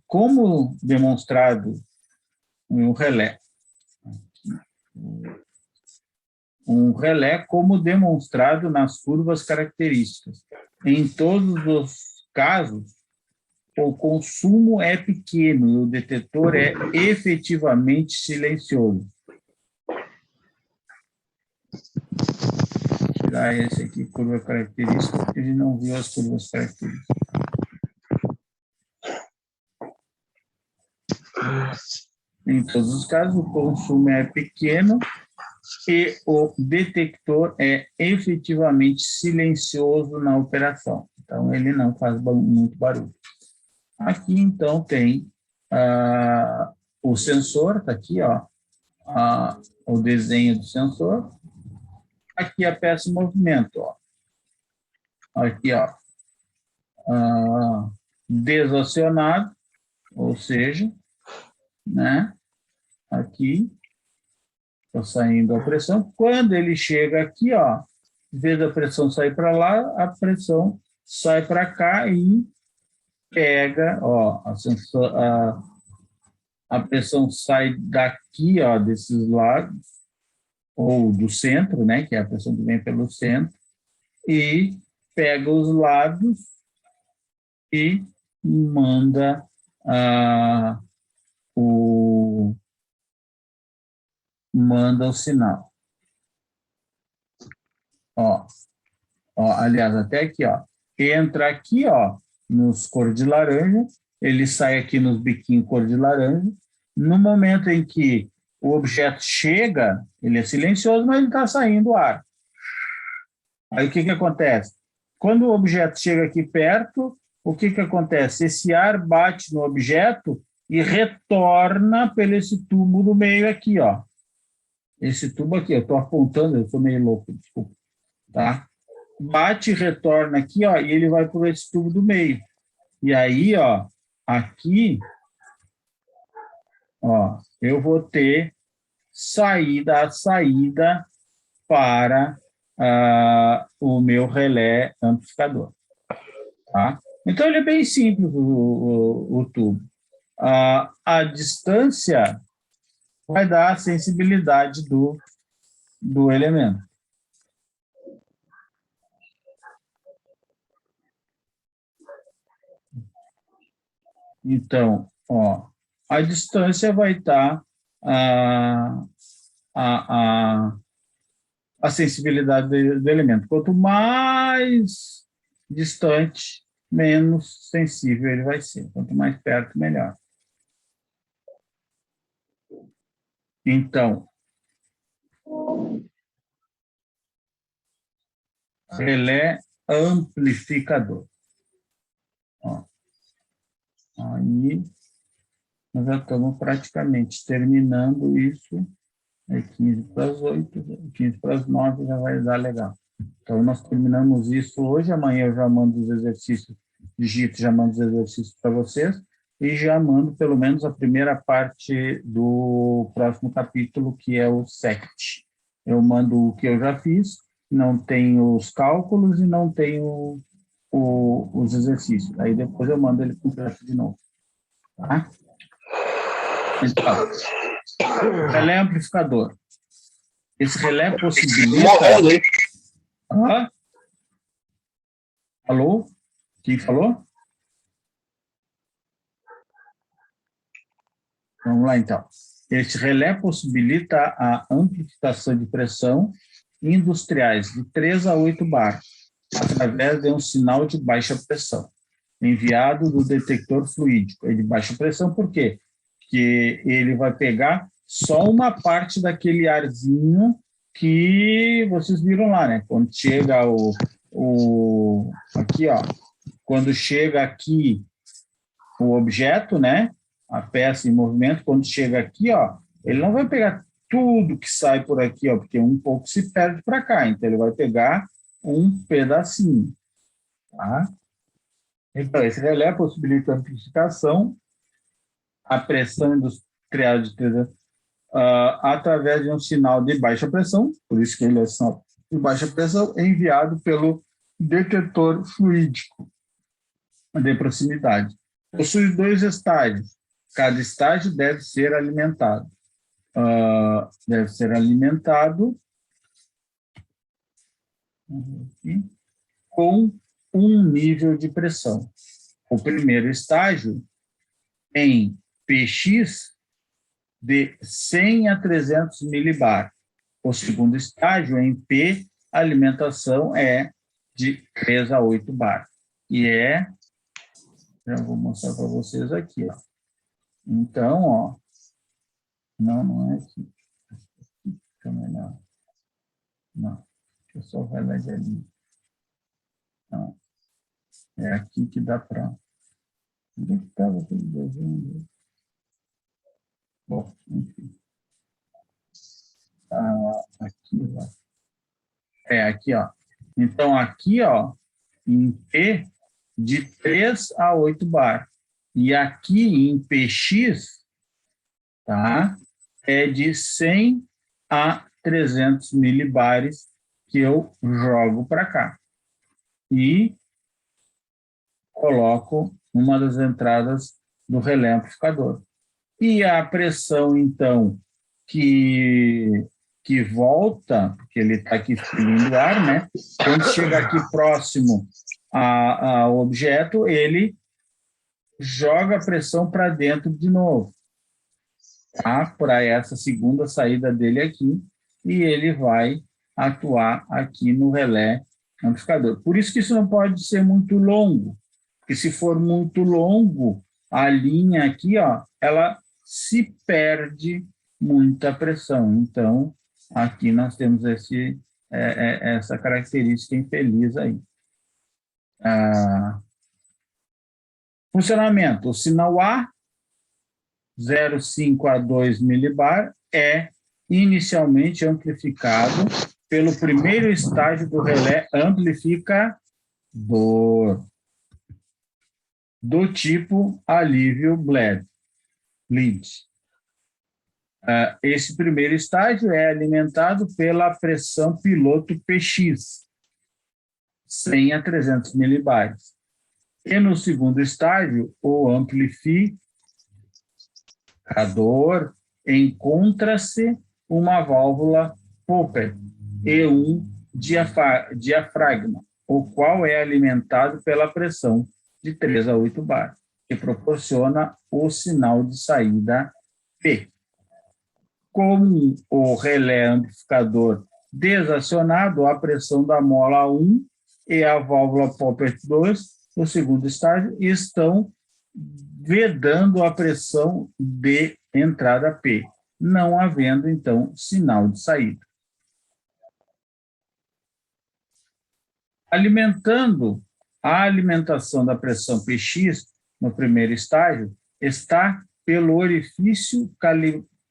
Como demonstrado um relé. Um relé como demonstrado nas curvas características. Em todos os casos, o consumo é pequeno e o detetor é efetivamente silencioso. Vou tirar esse aqui, curva característica, porque ele não viu as curvas características. Em todos os casos, o consumo é pequeno e o detector é efetivamente silencioso na operação. Então, ele não faz muito barulho. Aqui, então, tem o sensor, está aqui, ó, o desenho do sensor. Aqui a peça em movimento, ó. Aqui, ó, desacionado, ou seja, né, aqui, está saindo a pressão. Quando ele chega aqui, ó, em vez da pressão sair para lá, a pressão sai para cá e pega, ó, a pressão sai daqui, ó, desses lados, ou do centro, né, que é a pressão que vem pelo centro, e pega os lados e manda manda o sinal. Ó, aliás, até aqui, ó, entra aqui, ó, nos cor de laranja, ele sai aqui nos biquinhos cor de laranja. No momento em que o objeto chega, ele é silencioso, mas ele está saindo ar. Aí o que acontece? Quando o objeto chega aqui perto, o que acontece? Esse ar bate no objeto e retorna pelo esse tubo do meio aqui, ó. Esse tubo aqui, eu estou apontando, eu sou meio louco, desculpa, tá? Bate e retorna aqui, ó, e ele vai por esse tubo do meio. E aí, ó, aqui, ó, eu vou ter saída para o meu relé amplificador, tá? Então, ele é bem simples, o tubo. A distância vai dar a sensibilidade do elemento. Então, ó, a distância vai estar a sensibilidade do elemento. Quanto mais distante, menos sensível ele vai ser. Quanto mais perto, melhor. Então, relé amplificador. Ó. Aí, nós já estamos praticamente terminando isso. É 15 para as 8, 15 para as 9 já vai dar legal. Então, nós terminamos isso hoje. Amanhã eu já mando os exercícios, digito, já mando os exercícios para vocês e já mando pelo menos a primeira parte do próximo capítulo, que é o SECT. Eu mando o que eu já fiz, não tenho os cálculos e não tenho os exercícios. Aí depois eu mando ele completo de novo. Tá? Então, relé amplificador. Esse relé possibilita... Alô? Quem falou? Vamos lá, então. Esse relé possibilita a amplificação de pressão industriais de 3 a 8 bar, através de um sinal de baixa pressão, enviado do detector fluídico. É de baixa pressão por quê? Porque ele vai pegar só uma parte daquele arzinho que vocês viram lá, né? Quando chega aqui, ó, quando chega aqui o objeto, né? A peça em movimento, quando chega aqui, ó, ele não vai pegar tudo que sai por aqui, ó, porque um pouco se perde para cá, então ele vai pegar um pedacinho, tá? Então, esse relé possibilita a amplificação, a pressão industrial de 3 através de um sinal de baixa pressão, por isso que ele é sinal de baixa pressão, enviado pelo detetor fluídico de proximidade. Possui 2 estágios. Cada estágio deve ser alimentado. Com um nível de pressão. O primeiro estágio em PX de 100 a 300 milibar. O segundo estágio em P, a alimentação é de 3 a 8 bar. E já vou mostrar para vocês aqui, ó. Então, ó, não é aqui. fica melhor. Não, eu só vai lá de ali. Não. É aqui que dá para... Onde é que estava aquele desenho? Bom, enfim. Aqui, ó. Aqui, ó. Então, aqui, ó, em P, de 3 a 8 bar. E aqui em PX, tá? É de 100 a 300 milibares que eu jogo para cá. E coloco uma das entradas do relé amplificador. E a pressão, então, que volta, porque ele está aqui expelindo ar, né? Quando chega aqui próximo ao objeto, ele joga a pressão para dentro de novo, tá? Para essa segunda saída dele aqui, e ele vai atuar aqui no relé amplificador. Por isso que isso não pode ser muito longo, porque se for muito longo, a linha aqui, ó, ela se perde muita pressão. Então, aqui nós temos essa característica infeliz aí. Funcionamento. O sinal A, 0,5 a 2 milibar, é inicialmente amplificado pelo primeiro estágio do relé amplificador, do tipo alívio bleed. Esse primeiro estágio é alimentado pela pressão piloto PX, 100 a 300 milibares. E no segundo estágio, o amplificador encontra-se uma válvula Popper e um diafragma, o qual é alimentado pela pressão de 3 a 8 bar, que proporciona o sinal de saída P. Com o relé amplificador desacionado, a pressão da mola 1 e a válvula Popper 2, no segundo estágio, estão vedando a pressão de entrada P, não havendo, então, sinal de saída. Alimentando a alimentação da pressão PX no primeiro estágio está pelo orifício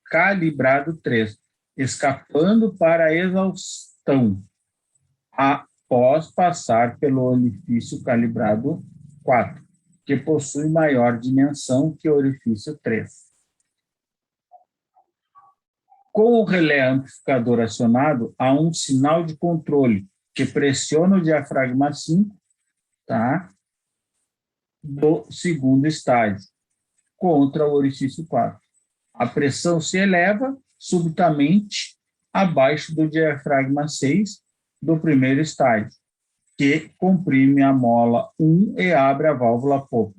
calibrado 3, escapando para a exaustão, após passar pelo orifício calibrado 4, que possui maior dimensão que o orifício 3. Com o relé amplificador acionado, há um sinal de controle que pressiona o diafragma 5, tá? Do segundo estágio, contra o orifício 4. A pressão se eleva subitamente abaixo do diafragma 6 do primeiro estágio, que comprime a mola 1 e abre a válvula Popper,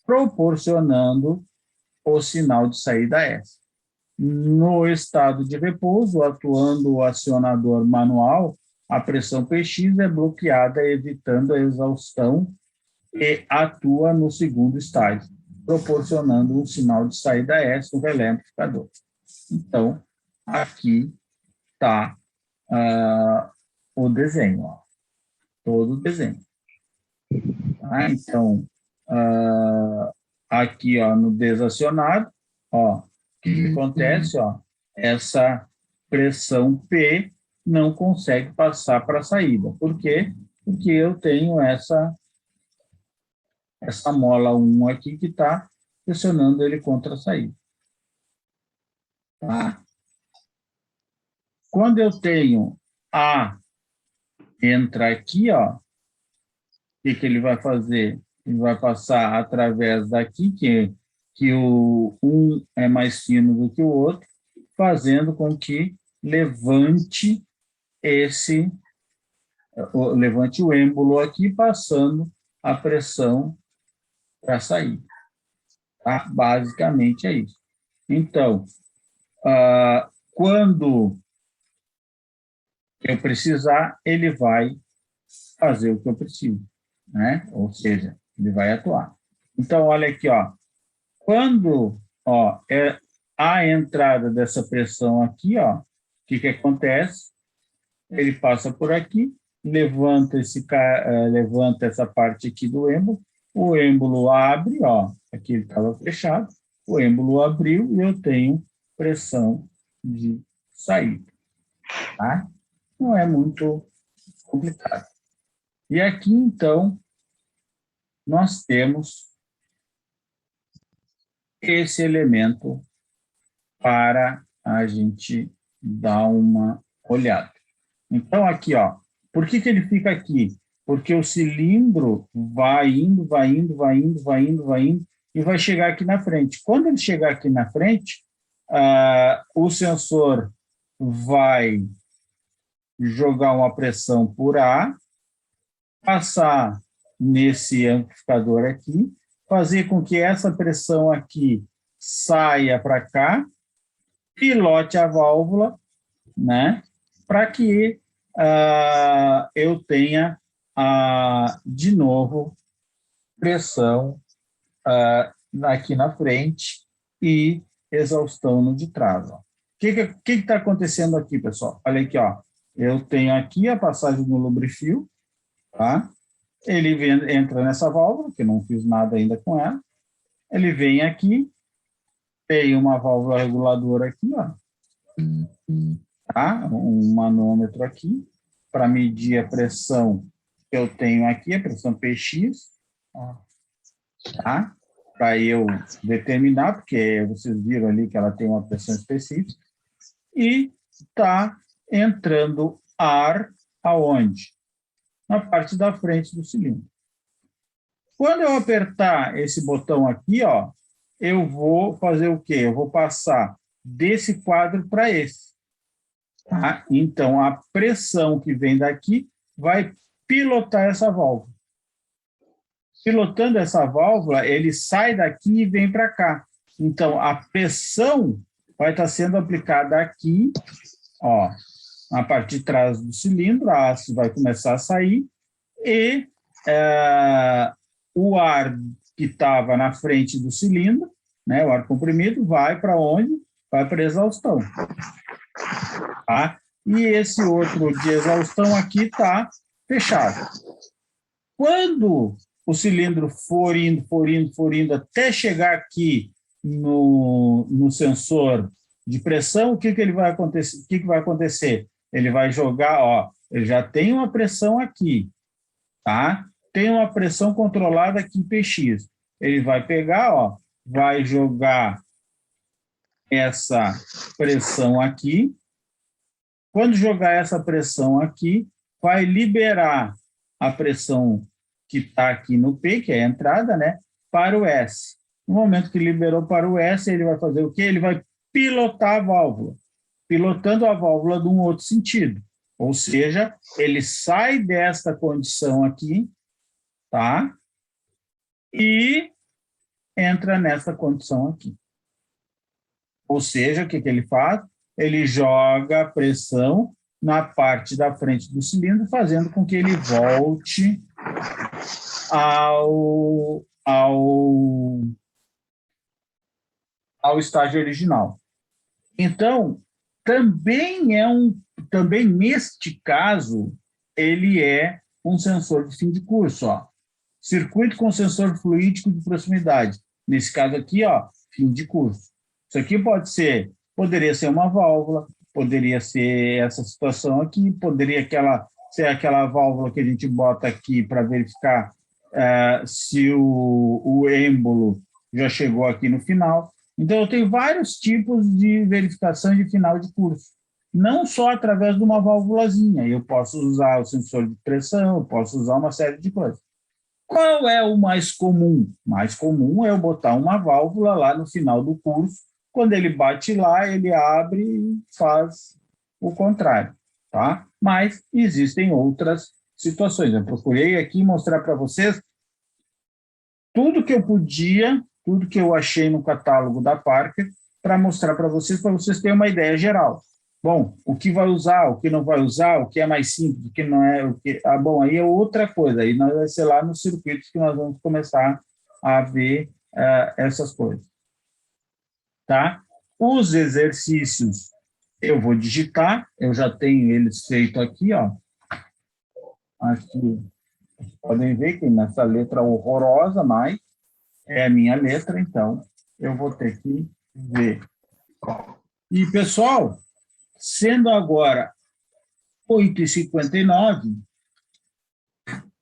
proporcionando o sinal de saída S. No estado de repouso, atuando o acionador manual, a pressão PX é bloqueada, evitando a exaustão, e atua no segundo estágio, proporcionando um sinal de saída S no relé amplificador. Então, aqui está o desenho, ó, todo o desenho. Então, aqui, ó, no desacionado, ó, o que acontece? Ó, essa pressão P não consegue passar para a saída. Por quê? Porque eu tenho essa mola 1 aqui que está pressionando ele contra a saída. Tá? Quando eu tenho A entra aqui, ó, o que ele vai fazer? Ele vai passar através daqui, que o um é mais fino do que o outro, fazendo com que levante o êmbolo aqui, passando a pressão para sair. Tá? Basicamente é isso. Então, quando eu precisar, ele vai fazer o que eu preciso, né? Ou seja, ele vai atuar. Então, olha aqui, ó. Quando, ó, é a entrada dessa pressão aqui, ó, que acontece? Ele passa por aqui, levanta essa parte aqui do êmbolo, o êmbolo abre, ó, aqui ele estava fechado, o êmbolo abriu e eu tenho pressão de saída, tá? Não é muito complicado. E aqui, então, nós temos esse elemento para a gente dar uma olhada. Então, aqui, ó, por que ele fica aqui? Porque o cilindro vai indo, vai indo, vai indo, vai indo, vai indo, e vai chegar aqui na frente. Quando ele chegar aqui na frente, o sensor vai jogar uma pressão por A, passar nesse amplificador aqui, fazer com que essa pressão aqui saia para cá, pilote a válvula, né, para que eu tenha de novo pressão aqui na frente e exaustão no de trás. O que está acontecendo aqui, pessoal? Olha aqui, ó. Eu tenho aqui a passagem do lubrifio, tá? Ele entra nessa válvula, que eu não fiz nada ainda com ela. Ele vem aqui, tem uma válvula reguladora aqui, ó. Tá? Um manômetro aqui, para medir a pressão que eu tenho aqui, a pressão PX, ó. Tá? Para eu determinar, porque vocês viram ali que ela tem uma pressão específica, e está entrando ar aonde? Na parte da frente do cilindro. Quando eu apertar esse botão aqui, ó, eu vou fazer o quê? Eu vou passar desse quadro para esse. Tá? Então, a pressão que vem daqui vai pilotar essa válvula. Pilotando essa válvula, ele sai daqui e vem para cá. Então, a pressão vai estar sendo aplicada aqui, ó, na parte de trás do cilindro, a haste vai começar a sair, e o ar que estava na frente do cilindro, né, o ar comprimido, vai para onde? Vai para a exaustão. Tá? E esse outro de exaustão aqui está fechado. Quando o cilindro for indo, até chegar aqui no sensor de pressão, o que ele vai acontecer? O que vai acontecer? Ele vai jogar, ó, ele já tem uma pressão aqui, tá? Tem uma pressão controlada aqui em PX. Ele vai pegar, ó, vai jogar essa pressão aqui. Quando jogar essa pressão aqui, vai liberar a pressão que está aqui no P, que é a entrada, né, para o S. No momento que liberou para o S, ele vai fazer o quê? Ele vai pilotar a válvula, pilotando a válvula de um outro sentido. Ou seja, ele sai desta condição aqui, tá? E entra nessa condição aqui. Ou seja, o que ele faz? Ele joga a pressão na parte da frente do cilindro, fazendo com que ele volte ao estágio original. Então, também neste caso, ele é um sensor de fim de curso, ó. Circuito com sensor fluídico de proximidade. Nesse caso aqui, ó, fim de curso. Isso aqui poderia ser uma válvula, poderia ser essa situação aqui, poderia ser aquela válvula que a gente bota aqui para verificar se o êmbolo já chegou aqui no final. Então, eu tenho vários tipos de verificação de final de curso. Não só através de uma válvulazinha. Eu posso usar o sensor de pressão, eu posso usar uma série de coisas. Qual é o mais comum? O mais comum é eu botar uma válvula lá no final do curso. Quando ele bate lá, ele abre e faz o contrário, tá? Mas existem outras situações. Eu procurei aqui mostrar para vocês tudo que eu podia, tudo que eu achei no catálogo da Parker, para mostrar para vocês terem uma ideia geral. Bom, o que vai usar, o que não vai usar, o que é mais simples, o que não é, o que... bom, aí é outra coisa, aí vai ser lá nos circuitos que nós vamos começar a ver essas coisas. Tá? Os exercícios, Eu vou digitar, eu já tenho eles feito aqui, ó. Aqui, vocês podem ver que nessa letra horrorosa, mas é a minha letra, então eu vou ter que ver. E, pessoal, sendo agora 8h59,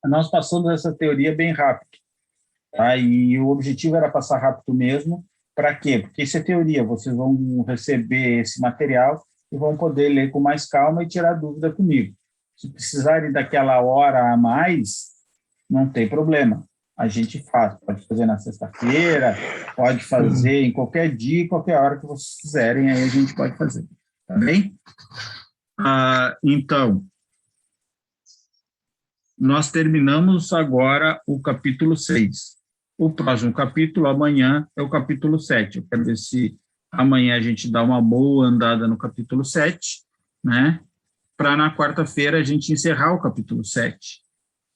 nós passamos essa teoria bem rápido. Tá? E o objetivo era passar rápido mesmo. Para quê? Porque isso é teoria. Vocês vão receber esse material e vão poder ler com mais calma e tirar dúvida comigo. Se precisarem daquela hora a mais, não tem problema. A gente faz. Pode fazer na sexta-feira, pode fazer em qualquer dia, qualquer hora que vocês quiserem, aí a gente pode fazer. Tá bem? Então, nós terminamos agora o capítulo 6. O próximo capítulo, amanhã, é o capítulo 7. Eu quero ver se amanhã a gente dá uma boa andada no capítulo 7, né? Para na quarta-feira a gente encerrar o capítulo 7.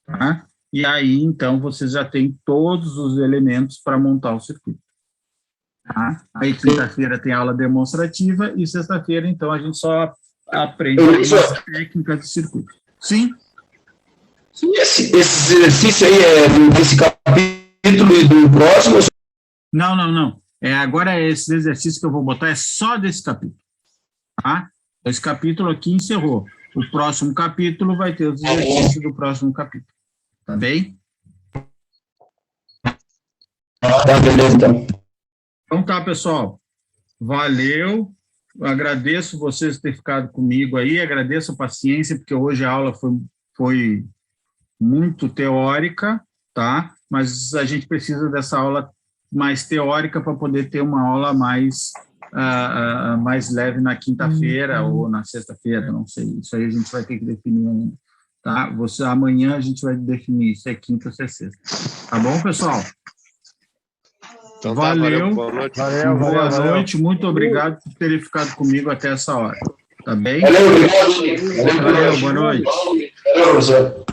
Tá? E aí, então, vocês já têm todos os elementos para montar o circuito. Tá? Aí, quinta-feira tem aula demonstrativa e sexta-feira, então, a gente só aprende as técnicas de circuito. Sim? Esse exercício aí é desse capítulo e do próximo? Não. Agora, esse exercício que eu vou botar é só desse capítulo. Tá? Esse capítulo aqui encerrou. O próximo capítulo vai ter os exercícios do próximo capítulo. Tá bem? Tá, beleza, então. Então tá, pessoal. Valeu. Agradeço vocês terem ficado comigo aí. Agradeço a paciência, porque hoje a aula foi muito teórica, tá? Mas a gente precisa dessa aula mais teórica para poder ter uma aula mais leve na quinta-feira ou na sexta-feira, não sei. Isso aí a gente vai ter que definir ainda, tá? Amanhã a gente vai definir se é quinta ou se é sexta. Tá bom, pessoal? Então, valeu. Boa noite. Boa noite. Muito obrigado por terem ficado comigo até essa hora. Tá bem? Valeu, obrigado. Valeu, boa noite. Valeu, professor.